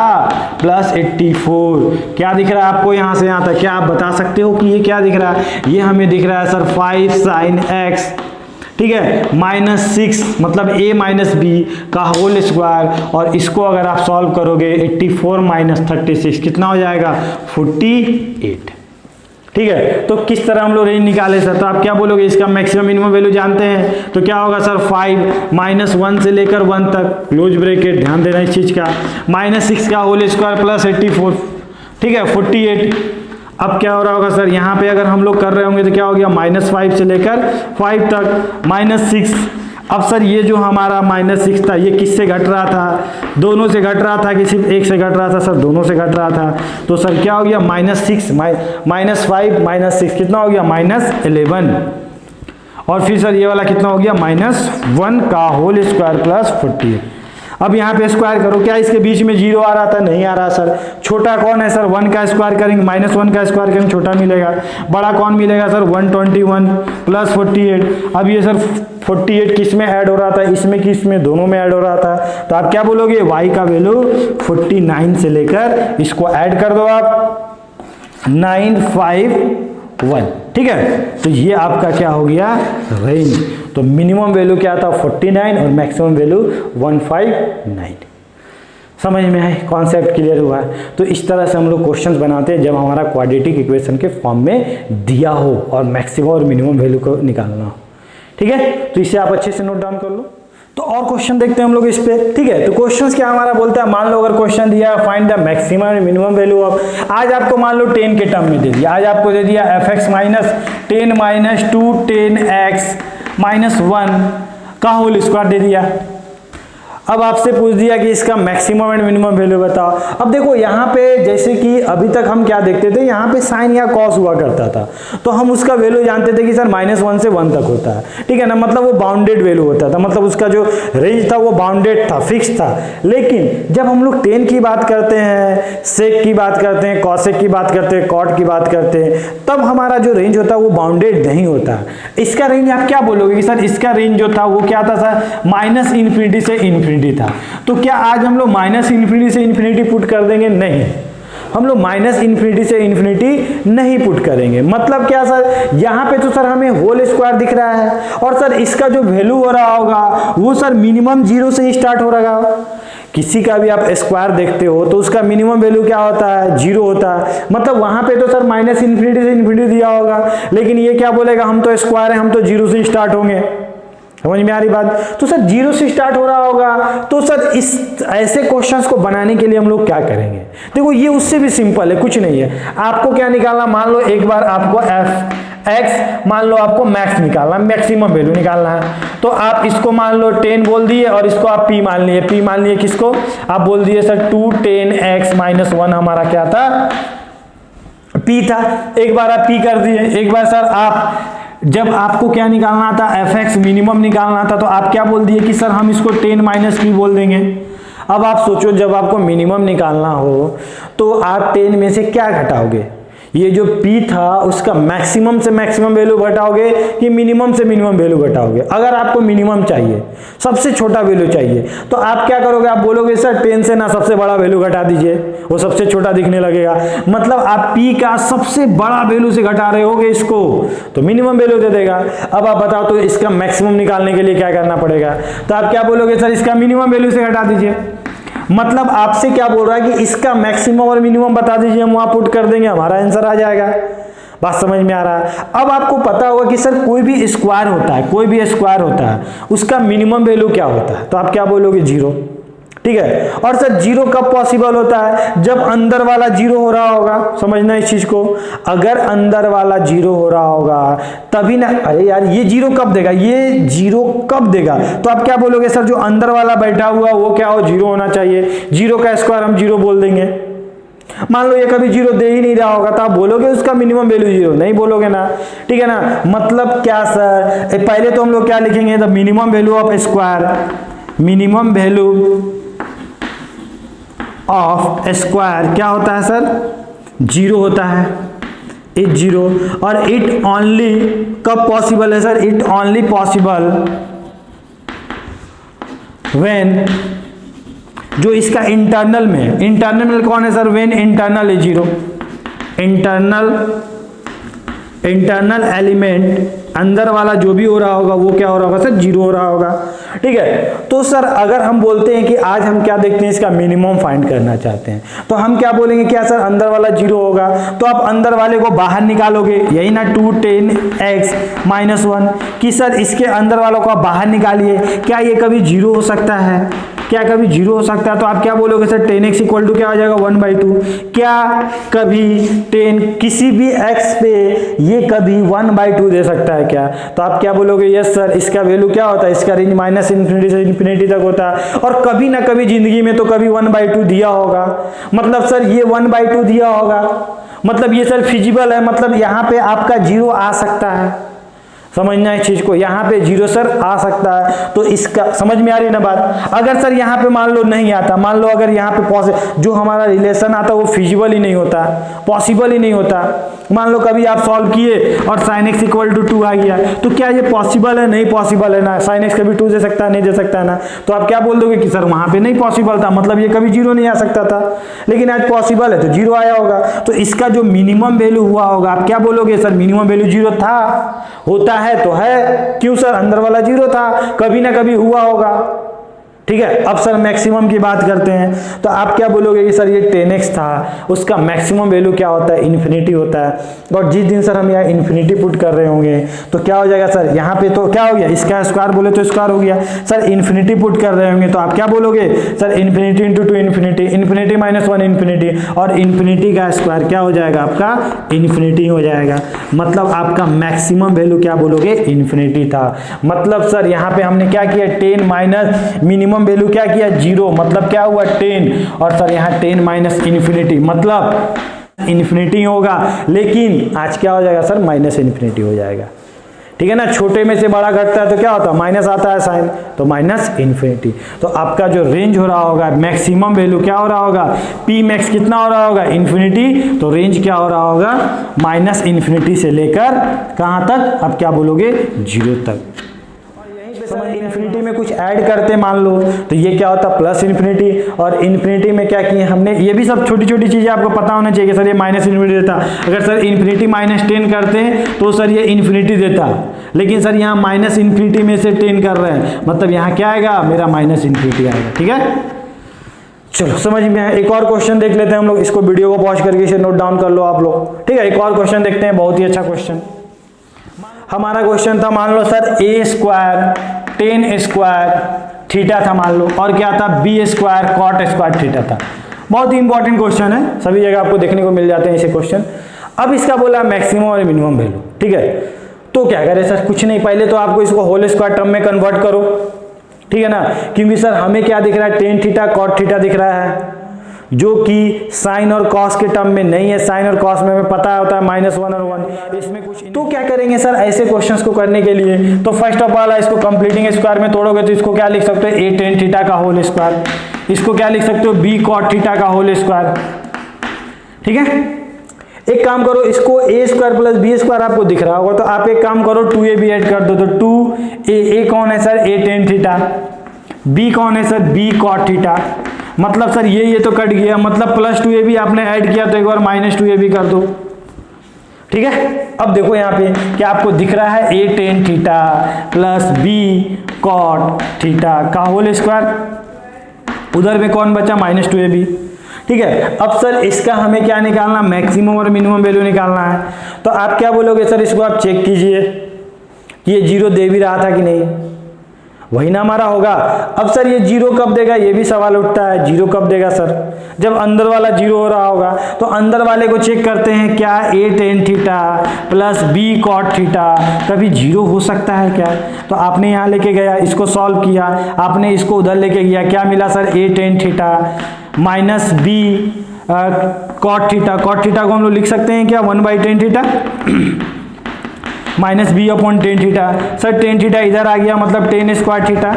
Speaker 1: प्लस 84। क्या दिख रहा है आपको यहाँ से यहाँ तक, क्या आप बता सकते हो कि ये क्या दिख रहा है, ये हमें दिख रहा है सर 5 sin x, ठीक है, माइनस 6 मतलब a माइनस बी का होल स्क्वायर। और इसको अगर आप सॉल्व करोगे 84 माइनस 36 कितना हो जाएगा, 48, ठीक है। तो किस तरह हम लोग रेंज निकाले सर, तो आप क्या बोलोगे, इसका मैक्सिमम मिनिमम वैल्यू जानते हैं, तो क्या होगा सर 5 माइनस 1 से लेकर 1 तक, क्लोज ब्रैकेट, ध्यान देना इस चीज का, माइनस 6 का होल स्क्वायर प्लस 84, ठीक है, 48। अब क्या हो रहा होगा सर, यहाँ पे अगर हम लोग कर रहे होंगे तो क्या हो गया, माइनस 5 से लेकर 5 तक, माइनस 6। अब सर ये जो हमारा माइनस 6 था ये किससे घट रहा था, दोनों से घट रहा था कि सिर्फ एक से घट रहा था, सर दोनों से घट रहा था। तो सर क्या हो गया, माइनस 6 माइनस 5 माइनस 6 कितना हो गया, माइनस 11। और फिर सर ये वाला कितना हो गया, माइनस 1 का होल स्क्वायर प्लस 48। अब यहाँ पे स्क्वायर करो, क्या इसके बीच में 0 आ रहा था, नहीं आ रहा सर। छोटा कौन है सर, 1 का स्क्वायर करेंगे, माइनस 1 का स्क्वायर करेंगे, छोटा मिलेगा। बड़ा कौन मिलेगा सर, 121 प्लस 48। अब ये सर 48 किस में ऐड हो रहा था, इसमें कि इसमें, दोनों में ऐड हो रहा था। तो आप क्या बोलोगे, y का वैल्यू 49 से लेकर इसको ऐड कर दो आप 951, ठीक है। तो ये आपका क्या हो गया, रेंज। तो मिनिमम वैल्यू क्या था 49 और मैक्सिमम वैल्यू 159। समझ में आए, कॉन्सेप्ट क्लियर हुआ। तो इस तरह से हम लोग क्वेश्चंस बनाते हैं जब हमारा क्वाड्रेटिक इक्वेशन के फॉर्म में दिया हो और मैक्सिमम और मिनिमम वैल्यू को निकालना हो, ठीक है। तो इसे आप अच्छे से नोट डाउन कर लो। तो और क्वेश्चन देखते हैं हम लोग इस पे, ठीक है। तो क्वेश्चंस क्या हमारा बोलता है, मान लो अगर क्वेश्चन दिया find the maximum and minimum value of, आज आपको मान लो 10 के टर्म में दे दिया, आज आपको दे दिया fx minus 10 minus 2 10x minus 1 का होल स्क्वायर दे दिया। अब आपसे पूछ दिया कि इसका मैक्सिमम एंड मिनिमम वैल्यू बताओ। अब देखो यहाँ पे जैसे कि अभी तक हम क्या देखते थे, यहाँ पे साइन या कॉस हुआ करता था, तो हम उसका वैल्यू जानते थे कि सर -1 से 1 तक होता है, ठीक है ना, मतलब वो बाउंडेड वैल्यू होता था, मतलब उसका जो रेंज था वो बाउंडेड था, फिक्स था। लेकिन जब हम लोग 10 की बात करते हैं, सेक की बात करते हैं, कॉसेक की बात करते हैं, कॉट की बात करते हैं, तब हमारा जो रेंज होता है वो बाउंडेड नहीं होता। इसका रेंज आप क्या बोलोगे कि सर इसका रेंज जो था वो क्या था सर, -∞ से इन्फिनिटी था। तो क्या आज हम लोग -∞ से इन्फिनिटी पुट कर देंगे, नहीं, हम लोग -∞ से इन्फिनिटी नहीं पुट करेंगे। मतलब क्या सर, यहाँ पे तो सर हमें होल स्क्वायर दिख रहा है और सर इसका जो वैल्यू हो रहा होगा वो सर मिनिमम 0 से ही स्टार्ट हो रहा होगा। किसी का भी आप स्क्वायर देखते हो तो उसका मिनिमम वैल्यू क्या होता है, 0 होता है। मतलब वहां पे तो सर माइनस इन्फिनिटी से इन्फिनिटी दिया होगा, लेकिन ये क्या बोलेगा, हम तो स्क्वायर है, हम तो 0 से स्टार्ट होंगे। समझ में आ रही बात? तो सर 0 से स्टार्ट हो रहा होगा, तो सर इस ऐसे क्वेश्चंस को बनाने के लिए हम लोग क्या करेंगे, देखो ये उससे भी सिंपल है, कुछ नहीं है। आपको क्या निकालना, मान लो एक बार आपको x मान लो आपको मैक्स निकालना, मैक्सिमम वैल्यू निकालना है, तो आप इसको मान लो 10 बोल दिए और इसको आप p मान लिए। p मान लिए किसको, आप बोल दिए सर 2 10x - 1 हमारा क्या था, p था। एक बार आप p कर दिए, एक बार सर आप जब आपको क्या निकालना था, fx मिनिमम निकालना था, तो आप क्या बोल दिए कि सर हम इसको 10 - p बोल देंगे। अब आप सोचो जब आपको मिनिमम निकालना हो तो आप 10 में से क्या घटाओगे, ये जो p था उसका मैक्सिमम से मैक्सिमम वैल्यू घटाओगे कि मिनिमम से मिनिमम वैल्यू घटाओगे। अगर आपको मिनिमम चाहिए, सबसे छोटा वैल्यू चाहिए, तो आप क्या करोगे, आप बोलोगे सर 10 से ना सबसे बड़ा वैल्यू घटा दीजिए, वो सबसे छोटा दिखने लगेगा। मतलब आप p का सबसे बड़ा वैल्यू से घटा रहे होगे इसको, तो मिनिमम वैल्यू दे देगा। अब आप बताओ तो इसका मैक्सिमम निकालने के लिए क्या करना पड़ेगा, तो आप क्या बोलोगे, सर इसका मिनिमम वैल्यू से घटा दीजिए। मतलब आपसे क्या बोल रहा है कि इसका मैक्सिमम और मिनिमम बता दीजिए, हम वहां पुट कर देंगे, हमारा आंसर आ जाएगा। बात समझ में आ रहा है? अब आपको पता होगा कि सर कोई भी स्क्वायर होता है, कोई भी स्क्वायर होता है, उसका मिनिमम वैल्यू क्या होता है, तो आप क्या बोलोगे, 0। ठीक है, और सर 0 कब पॉसिबल होता है, जब अंदर वाला 0 हो रहा होगा। समझना इस चीज को, अगर अंदर वाला 0 हो रहा होगा तभी ना, अरे यार ये 0 कब देगा, ये 0 कब देगा, तो आप क्या बोलोगे, सर जो अंदर वाला बैठा हुआ वो क्या हो, 0 होना चाहिए। 0 का स्क्वायर हम 0 बोल देंगे। मान लो ये कभी 0 दे ही नहीं रहा होगा, तो आप बोलोगे उसका मिनिमम वैल्यू 0, नहीं बोलोगे ना। ठीक है ना, मतलब क्या सर, पहले तो हम लोग क्या लिखेंगे, the minimum value of square, minimum value of square क्या होता है सर, 0 होता है, इट 0। और इट ओनली कब पॉसिबल है sir, it only possible when, जो इसका इंटरनल में कौन है sir, when internal is 0, internal element अंदर वाला जो भी हो रहा होगा वो क्या हो रहा होगा सर, 0 हो रहा होगा। ठीक है, तो सर अगर हम बोलते हैं कि आज हम क्या देखते हैं, इसका मिनिमम फाइंड करना चाहते हैं, तो हम क्या बोलेंगे, क्या सर अंदर वाला 0 होगा, तो आप अंदर वाले को बाहर निकालोगे, यही ना 2 10x - 1, कि सर इसके अंदर वालों को आप बाहर निकालिए, क्या ये कभी 0 हो सकता है, क्या कभी 0 हो सकता है, तो आप क्या बोलोगे सर 10x इक्वल टू क्या हो जाएगा, 1/2। क्या कभी 10 किसी भी x पे ये कभी 1/2 दे सकता है क्या, तो आप क्या बोलोगे, यस सर इसका वैल्यू क्या होता है, इसका रेंज -इन्फिनिटी से इन्फिनिटी तक होता है, और कभी ना कभी जिंदगी में तो कभी 1/2 दिया होगा। मतलब सर ये 1/2 दिया होगा, मतलब ये सर फिजिबल है, मतलब यहाँ पे आपका 0 आ सकता है। समझना इस चीज को, यहाँ पे 0 सर आ सकता है, तो इसका समझ में आ रही है ना बात। अगर सर यहाँ पे मान लो नहीं आता, मान लो अगर यहाँ पे जो हमारा रिलेशन आता वो फिजिबल ही नहीं होता, पॉसिबल ही नहीं होता। मान लो कभी आप सॉल्व किए और sin x इक्वल टू 2 आ गया, तो क्या ये पॉसिबल है, नहीं पॉसिबल है ना, sin x कभी 2 दे सकता है, नहीं दे सकता है ना, तो आप क्या बोल दोगे कि सर वहां पे नहीं पॉसिबल था, मतलब ये कभी 0 नहीं आ सकता था, लेकिन आज पॉसिबल है तो 0 आया होगा। तो इसका जो मिनिमम वैल्यू हुआ होगा, आप क्या बोलोगे, सर मिनिमम वैल्यू 0 था, होता है तो है, क्यों सर अंदर वाला 0 था, कभी ना कभी हुआ होगा। ठीक है, अब सर मैक्सिमम की बात करते हैं, तो आप क्या बोलोगे कि सर ये 10x था, उसका मैक्सिमम वैल्यू क्या होता है, इन्फिनिटी होता है, और जिस दिन सर हम यहाँ इन्फिनिटी पुट कर रहे होंगे तो क्या हो जाएगा सर, यहाँ पे तो क्या हो गया, इसका स्क्वायर बोले तो स्क्वायर हो गया, सर इन्फिनिटी पुट कर रहे होंगे तो आप क्या बोलोगे, sir infinity into 2 infinity, infinity -1 infinity, और इन्फिनिटी का स्क्वायर क्या हो जाएगा आपका, इन्फिनिटी हो जाएगा। मतलब आपका मैक्सिमम वैल्यू क्या बोलोगे, इन्फिनिटी था। मतलब सर यहाँ पे हमने क्या किया, 10 माइनस मिनिमम वैल्यू क्या किया, 0, मतलब क्या हुआ 10, और सर यहाँ 10 माइनस इन्फिनिटी मतलब इन्फिनिटी होगा, लेकिन आज क्या हो जाएगा सर, माइनस इन्फिनिटी हो जाएगा। ठीक है ना, छोटे में से बड़ा घटता है तो क्या होता है, माइनस आता है साइन, तो माइनस इन्फिनिटी। तो आपका जो रेंज हो रहा होगा, मैक्सिमम वैल्यू क्या हो रहा होगा, पी मैक्स कितना हो रहा होगा, इन्फिनिटी, तो रेंज क्या हो रहा होगा, माइनस इन्फिनिटी से लेकर कहां तक, आप क्या बोलोगे, 0 तक। इन्फिनिटी में कुछ ऐड करते मान लो तो ये क्या होता है, प्लस इन्फिनिटी, और इन्फिनिटी में क्या किए हमने, ये भी सब छोटी छोटी चीजें आपको पता होना चाहिए। सर ये माइनस इन्फिनिटी देता, अगर सर इन्फिनिटी -10 करते हैं तो सर ये इन्फिनिटी देता, लेकिन सर यहाँ माइनस इन्फिनिटी में से 10 कर रहे हैं, मतलब यहाँ क्या आएगा, मेरा माइनस इन्फिनिटी आएगा। ठीक है, चलो समझ में आया। एक और क्वेश्चन देख लेते हैं हम लोग, इसको वीडियो को पॉज करके इसे नोट डाउन कर लो आप लोग, ठीक है। एक और क्वेश्चन देखते हैं, बहुत ही अच्छा क्वेश्चन। हमारा क्वेश्चन था, मान लो sir a square tan square theta था मान लो, और क्या था b square cot square theta था। बहुत ही इंपॉर्टेंट क्वेश्चन है, सभी जगह आपको देखने को मिल जाते हैं ऐसे क्वेश्चन। अब इसका बोला मैक्सिमम और मिनिमम वैल्यू, ठीक है। तो क्या करें सर, कुछ नहीं, पहले तो आपको इसको होल स्क्वायर टर्म में कन्वर्ट करो, ठीक है ना, क्योंकि सर हमें क्या दिख रहा है, टेन थीटा कॉट थीटा दिख रहा है, जो कि साइन और कॉस के टर्म में नहीं है। साइन और कॉस में हमें पता होता है -1 और 1, इसमें कुछ। तो क्या करेंगे सर ऐसे क्वेश्चंस को करने के लिए, तो फर्स्ट ऑफ ऑल इसको कंप्लीटिंग स्क्वायर में तोड़ोगे तो इसको क्या लिख सकते हो, ए टेन थीटा का होल स्क्वायर, इसको क्या लिख सकते हो, बी कॉट थीटा का होल स्क्वायर, ठीक है। एक काम करो, इसको ए स्क्वायर प्लस बी स्क्वायर आपको दिख रहा होगा, तो आप एक काम करो 2ab ऐड कर दो, तो 2a कौन है sir, A tan theta, B कौन है सर, बी कॉट थीटा, मतलब सर ये तो कट गया, मतलब प्लस 2ab आपने ऐड किया तो एक बार -2ab कर दो, ठीक है। अब देखो यहाँ पे क्या आपको दिख रहा है, A tan theta plus B cot theta का होल स्क्वायर, उधर में कौन बचा, -2ab, ठीक है। अब सर इसका हमें क्या निकालना, मैक्सिमम और मिनिमम वैल्यू निकालना है। तो आप क्या बोलोगे सर, इसको आप चेक कीजिए कि ये 0 दे भी रहा था कि नहीं, वही ना हमारा होगा। अब सर ये 0 कब देगा, ये भी सवाल उठता है, 0 कब देगा सर, जब अंदर वाला 0 हो रहा होगा। तो अंदर वाले को चेक करते हैं, क्या A tan theta plus B cot theta कभी 0 हो सकता है क्या। तो आपने यहाँ लेके गया, इसको सॉल्व किया, आपने इसको उधर लेके गया, क्या मिला sir, A tan theta minus B cot theta. Cot theta को हम लोग लिख सकते हैं क्या, 1/10 theta minus B upon tan theta. Sir tan theta इधर आ गया, मतलब टेन स्क्वायर थीटा,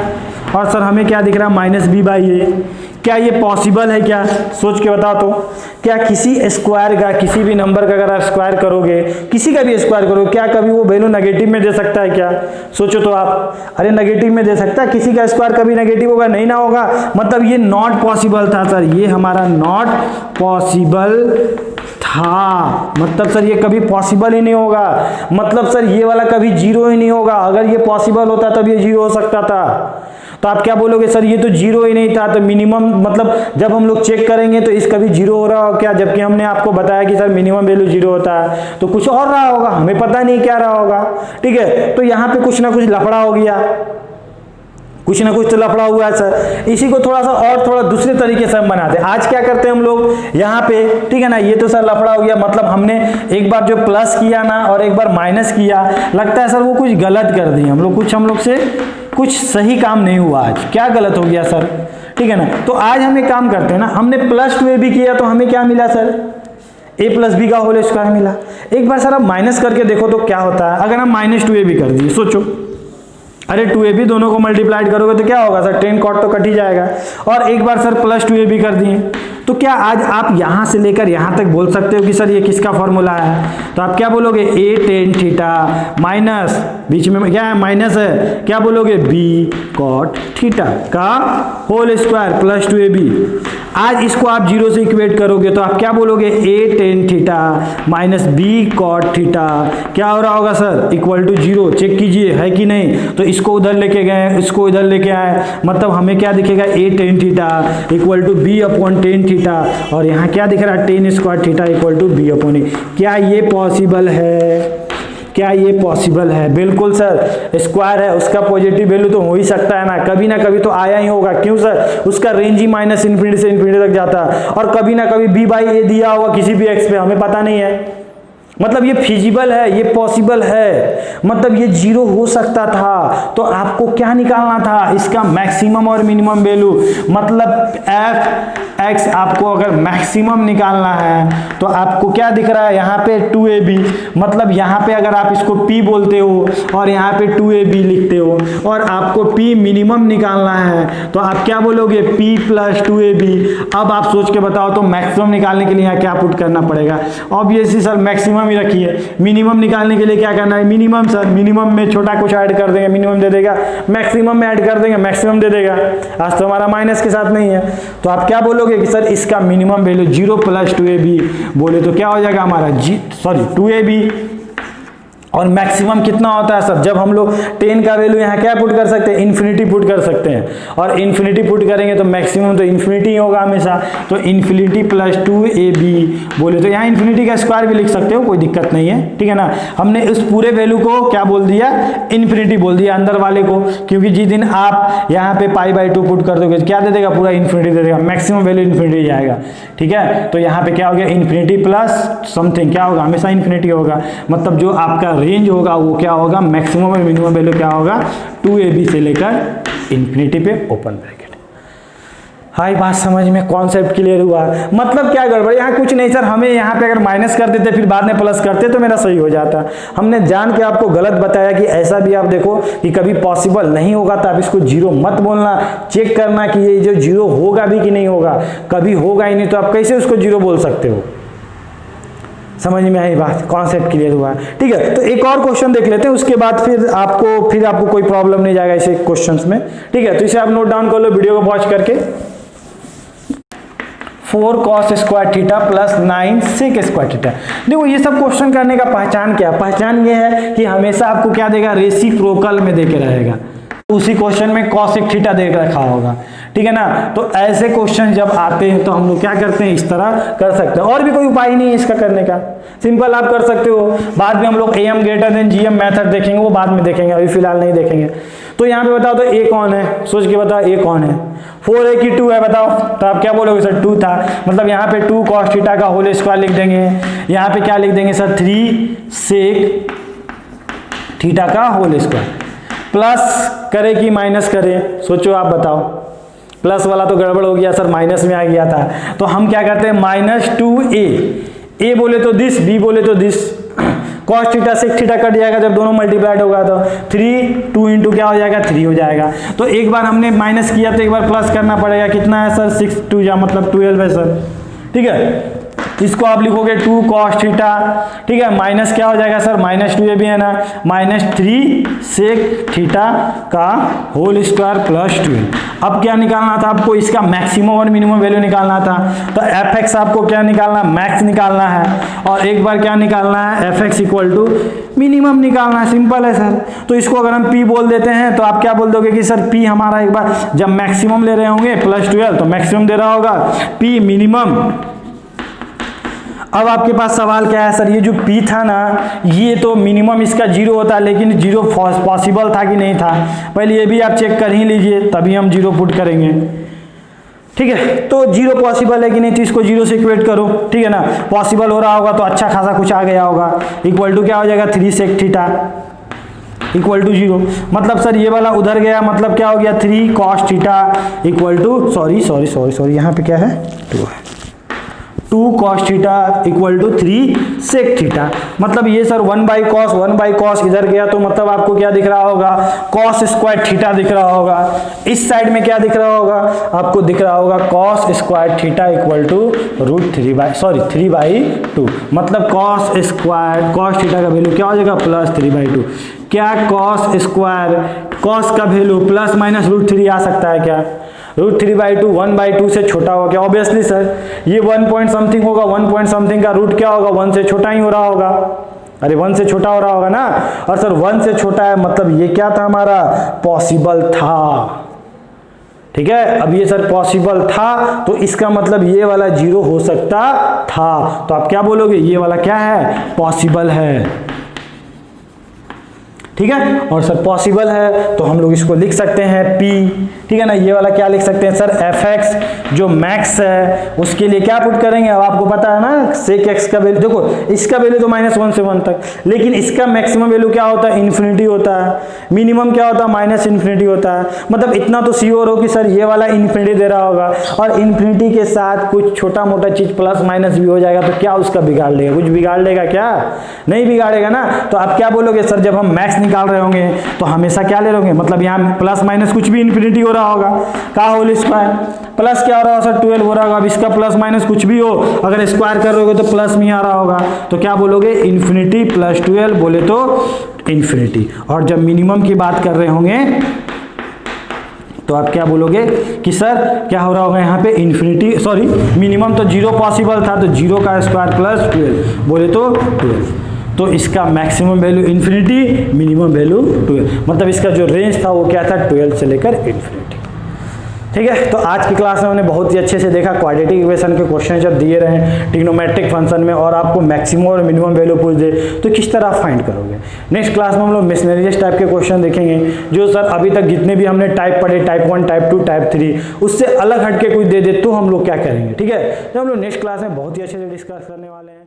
Speaker 1: और सर हमें क्या दिख रहा है, -b/a। क्या ये पॉसिबल है क्या, सोच के बताओ तो। क्या किसी स्क्वायर का, किसी भी नंबर का अगर आप स्क्वायर करोगे, किसी का भी स्क्वायर करोगे, क्या कभी वो वैल्यू नेगेटिव में दे सकता है क्या, सोचो तो आप। अरे नेगेटिव में दे सकता है, किसी का स्क्वायर कभी नेगेटिव होगा, नहीं ना होगा, मतलब ये नॉट पॉसिबल था सर, ये हमारा नॉट पॉसिबल था, मतलब सर ये कभी पॉसिबल ही नहीं होगा, मतलब सर ये वाला कभी 0 ही नहीं होगा। अगर ये पॉसिबल होता तब ये 0 हो सकता था। तो आप क्या बोलोगे, सर ये तो 0 ही नहीं था, तो मिनिमम, मतलब जब हम लोग चेक करेंगे तो इस कभी 0 हो रहा हो क्या, जबकि हमने आपको बताया कि सर मिनिमम वैल्यू 0 होता है, तो कुछ और रहा होगा, हमें पता नहीं क्या रहा होगा, ठीक है। तो यहाँ पे कुछ ना कुछ लफड़ा हो गया, कुछ ना कुछ तो लफड़ा हुआ है सर। इसी को थोड़ा सा और थोड़ा दूसरे तरीके से हम बनाते हैं। आज क्या करते हैं हम लोग यहाँ पे, ठीक है ना, ये तो सर लफड़ा हो गया, मतलब हमने एक बार जो प्लस किया ना और एक बार माइनस किया, लगता है सर वो कुछ गलत कर दिए हम लोग से कुछ सही काम नहीं हुआ। आज क्या गलत हो गया सर, ठीक है ना। तो आज हम एक काम करते हैं ना, हमने प्लस 2ab किया तो हमें क्या मिला सर, a प्लस बी का होल स्क्वायर मिला। एक बार सर आप माइनस करके देखो तो क्या होता है। अगर हम -2ab कर दिए, सोचो, अरे 2ab दोनों को मल्टीप्लाइड करोगे तो क्या होगा सर, 10 कॉट तो कट ही जाएगा। और एक बार सर प्लस 2ab कर दिए, तो क्या आज आप यहां से लेकर यहां तक बोल सकते हो कि सर ये किसका फॉर्मूला है। तो आप क्या बोलोगे, ए टेन थीटा माइनस, बीच में क्या है, माइनस है, क्या बोलोगे, बी कॉट थीटा का होल स्क्वायर प्लस 2ab। आज इसको आप 0 से इक्वेट करोगे तो आप क्या बोलोगे, A tan theta minus B cot theta, क्या हो रहा होगा सर, इक्वल टू 0। चेक कीजिए है कि नहीं। तो इसको उधर लेके गए, इसको इधर लेके आए, मतलब हमें क्या दिखेगा, A tan theta equal to B upon tan theta, और यहाँ क्या दिख रहा है, tan square theta equal to B upon A. क्या ये पॉसिबल है, क्या ये पॉसिबल है। बिल्कुल सर, स्क्वायर है, उसका पॉजिटिव वैल्यू तो हो ही सकता है ना कभी तो आया ही होगा। क्यों सर, उसका रेंज ही -∞ से ∞ तक जाता है, और कभी ना कभी b/a दिया होगा किसी भी x पे, हमें पता नहीं है। मतलब ये फिजिबल है, ये पॉसिबल है, मतलब ये 0 हो सकता था। तो आपको क्या निकालना था, इसका मैक्सिमम और मिनिमम वैल्यू, मतलब f(x) आपको अगर मैक्सिमम निकालना है तो आपको क्या दिख रहा है यहाँ पे 2ab, मतलब यहाँ पे अगर आप इसको p बोलते हो और यहाँ पे 2ab लिखते हो, और आपको p मिनिमम निकालना है तो आप क्या बोलोगे, p प्लस 2ab। अब आप सोच के बताओ तो मैक्सिमम निकालने के लिए यहाँ क्या पुट करना पड़ेगा, ऑब्वियसली सर मैक्सिमम ही रखिए। मिनिमम निकालने के लिए क्या करना है, मिनिमम सर, मिनिमम में छोटा कुछ ऐड कर देंगे, मिनिमम दे देगा, मैक्सिमम में ऐड कर देंगे, मैक्सिमम दे देगा। आज तो हमारा माइनस के साथ नहीं है, तो आप क्या बोलोगे कि सर इसका मिनिमम वैल्यू 0 प्लस 2ab बोले तो क्या हो जाएगा हमारा 2ab और मैक्सिमम कितना होता है सर, जब हम लोग 10 का वैल्यू यहाँ क्या पुट कर सकते हैं, इन्फिनिटी पुट कर सकते हैं, और इन्फिनिटी पुट करेंगे तो मैक्सिमम तो इन्फिनिटी होगा हमेशा, तो इन्फिनिटी प्लस 2ab बोले तो यहाँ इन्फिनिटी का स्क्वायर भी लिख सकते हो, कोई दिक्कत नहीं है, ठीक है ना। हमने उस पूरे वैल्यू को क्या बोल दिया, इन्फिनिटी बोल दिया अंदर वाले को, क्योंकि जिस दिन आप यहाँ पे π/2 पुट कर दोगे क्या दे देगा, पूरा इन्फिनिटी दे देगा, मैक्सिमम वैल्यू इन्फिनिटी जाएगा, ठीक है। तो यहाँ पे क्या हो गया, इन्फिनिटी प्लस समथिंग क्या होगा, हमेशा इन्फिनिटी होगा, मतलब जो आपका रेंज होगा वो क्या होगा, मैक्सिमम और मिनिमम वैल्यू क्या होगा, 2ab से लेकर इन्फिनिटी पे ओपन ब्रैकेट। हाई बात समझ में, कॉन्सेप्ट क्लियर हुआ। मतलब क्या गड़बड़, यहाँ कुछ नहीं सर, हमें यहाँ पे अगर माइनस कर देते फिर बाद में प्लस करते तो मेरा सही हो जाता। हमने जान के आपको गलत बताया कि ऐसा भी आप देखो कि कभी पॉसिबल नहीं होगा तो आप इसको जीरो मत बोलना, चेक करना कि ये जो जीरो होगा भी कि नहीं होगा, कभी होगा ही नहीं तो आप कैसे उसको जीरो बोल सकते हो। समझ में आई बात, कॉन्सेप्ट क्लियर हुआ, ठीक है। तो एक और क्वेश्चन देख लेते हैं, उसके बाद फिर आपको कोई प्रॉब्लम नहीं जाएगा ऐसे क्वेश्चंस में, ठीक है। तो इसे आप नोट डाउन कर लो वीडियो को पॉज करके। 4 cos square theta plus 9 sec square theta. देखो ये सब क्वेश्चन करने का पहचान क्या है, पहचान ये है कि हमेशा आपको क्या देगा, रेसिप्रोकल में देके रहेगा, उसी क्वेश्चन में cos थीटा दे रखा होगा, ठीक है ना। तो ऐसे क्वेश्चन जब आते हैं तो हम लोग क्या करते हैं, इस तरह कर सकते हैं, और भी कोई उपाय नहीं है इसका करने का, सिंपल आप कर सकते हो। बाद में हम लोग am greater than gm method देखेंगे, वो बाद में देखेंगे, अभी फिलहाल नहीं देखेंगे। तो यहाँ पे बताओ तो a कौन है, सोच के बताओ a कौन है, 4 है कि 2 है बताओ, तो आप क्या बोलोगे सर 2 था, मतलब यहाँ पे 2 cos थीटा का होल स्क्वायर लिख देंगे, यहाँ पे क्या लिख देंगे सर 3 sec थीटा का होल स्क्वायर, प्लस करे कि माइनस करे, सोचो आप बताओ, प्लस वाला तो गड़बड़ हो गया सर, माइनस में आ गया था, तो हम क्या करते हैं -2a, a बोले तो दिस, b बोले तो this, cos theta sec theta cut जाएगा जब दोनों मल्टीप्लाइड होगा, तो 2 इंटू क्या हो जाएगा 3 हो जाएगा। तो एक बार हमने माइनस किया तो एक बार प्लस करना पड़ेगा, कितना है सर 6 2 या मतलब 12 है सर, ठीक है। इसको आप लिखोगे 2 cos थीटा, ठीक है, माइनस क्या हो जाएगा सर, -2a भी है ना, -3 sec थीटा का होल स्क्वायर प्लस 12। अब क्या निकालना था आपको, इसका मैक्सिमम और मिनिमम वैल्यू निकालना था, तो fx आपको क्या निकालना, मैक्स निकालना है, और एक बार क्या निकालना है, fx इक्वल टू मिनिमम निकालना है, सिंपल है सर। तो इसको अगर हम p बोल देते हैं तो आप क्या बोल दोगे कि सर p हमारा, एक बार जब मैक्सिमम ले रहे होंगे +12 तो मैक्सिमम दे रहा होगा, p मिनिमम। अब आपके पास सवाल क्या है सर, ये जो p था ना, ये तो मिनिमम इसका 0 होता है, लेकिन 0 पॉसिबल था कि नहीं था, पहले ये भी आप चेक कर ही लीजिए, तभी हम 0 पुट करेंगे, ठीक है। तो 0 पॉसिबल है कि नहीं, तो इसको 0 से इक्वेट करो, ठीक है ना, पॉसिबल हो रहा होगा तो अच्छा खासा कुछ आ गया होगा, इक्वल टू क्या हो जाएगा 3 sec थीटा इक्वल टू 0, मतलब सर ये वाला उधर गया, मतलब क्या हो गया 3 cos theta equal to sorry यहाँ पे क्या है 2 cos theta equal to 3 sec theta, मतलब ये सर 1/cos इधर गया तो मतलब आपको क्या दिख रहा होगा, cos स्क्वायर थीटा दिख रहा होगा, इस साइड में क्या दिख रहा होगा, आपको दिख रहा होगा cos square theta equal to √3/2, मतलब cos थीटा का वैल्यू क्या हो जाएगा +3/2। क्या cos का वैल्यू प्लस माइनस √3 आ सकता है क्या, √3/2 1/2 से छोटा होगा क्या, ऑब्वियसली सर ये 1 पॉइंट समथिंग होगा, 1 पॉइंट समथिंग का रूट क्या होगा, 1 से छोटा ही हो रहा होगा, अरे 1 से छोटा हो रहा होगा ना, और सर 1 से छोटा है मतलब ये क्या था हमारा, पॉसिबल था, ठीक है। अब ये सर पॉसिबल था तो इसका मतलब ये वाला 0 हो सकता था, तो आप क्या बोलोगे, ये वाला क्या है, पॉसिबल है, ठीक है। और सर पॉसिबल है तो हम लोग इसको लिख सकते हैं p, ठीक है ना, ये वाला क्या लिख सकते हैं सर fx, जो मैक्स है उसके लिए क्या पुट करेंगे, अब आपको पता है ना sec x का वैल्यू, देखो इसका वैल्यू तो -1 से 1 तक, लेकिन इसका मैक्सिमम वैल्यू क्या होता है, इन्फिनिटी होता है, मिनिमम क्या होता है, -इन्फिनिटी होता है, मतलब इतना तो श्योर हो कि सर ये वाला इन्फिनिटी दे रहा होगा, और इन्फिनिटी के साथ कुछ छोटा मोटा चीज प्लस माइनस भी हो जाएगा तो क्या उसका बिगाड़ लेगा, कुछ बिगाड़ लेगा क्या, नहीं बिगाड़ेगा ना। तो आप क्या बोलोगे सर, जब हम मैक्स निकाल रहे होंगे तो हमेशा क्या ले रहे होंगे, मतलब यहाँ प्लस माइनस कुछ भी इन्फिनिटी हो रहा होगा, का होल स्क्वायर, प्लस क्या हो रहा होगा सर 12 हो रहा होगा, अब इसका प्लस माइनस कुछ भी हो अगर स्क्वायर कर रहे हो तो प्लस में आ रहा होगा, तो क्या बोलोगे इन्फिनिटी +12 बोले तो इन्फिनिटी। और जब मिनिमम की बात कर रहे होंगे तो आप क्या बोलोगे कि सर क्या हो रहा होगा यहाँ पे मिनिमम तो 0 पॉसिबल था तो 0 का स्क्वायर +12 बोले तो 12। तो इसका maximum value infinity, minimum value 12, मतलब इसका जो रेंज था वो क्या था, 12 से लेकर इन्फिनिटी। ठीक है, तो आज की क्लास में हमने बहुत ही अच्छे से देखा क्वाड्रेटिक इक्वेशन के क्वेश्चन जब दिए रहे हैं ट्रिग्नोमेट्रिक फंक्शन में और आपको मैक्सिमम और मिनिमम वैल्यू पूछ दे तो किस तरह फाइंड करोगे। नेक्स्ट क्लास में हम लोग मिशनरीज टाइप के क्वेश्चन देखेंगे, जो सर अभी तक जितने भी हमने टाइप पढ़े, टाइप 1, टाइप 2, टाइप 3, उससे अलग हटके कोई दे दे तो हम लोग क्या करेंगे। ठीक है, तो हम लोग नेक्स्ट क्लास में बहुत ही अच्छे से डिस्कस करने वाले हैं।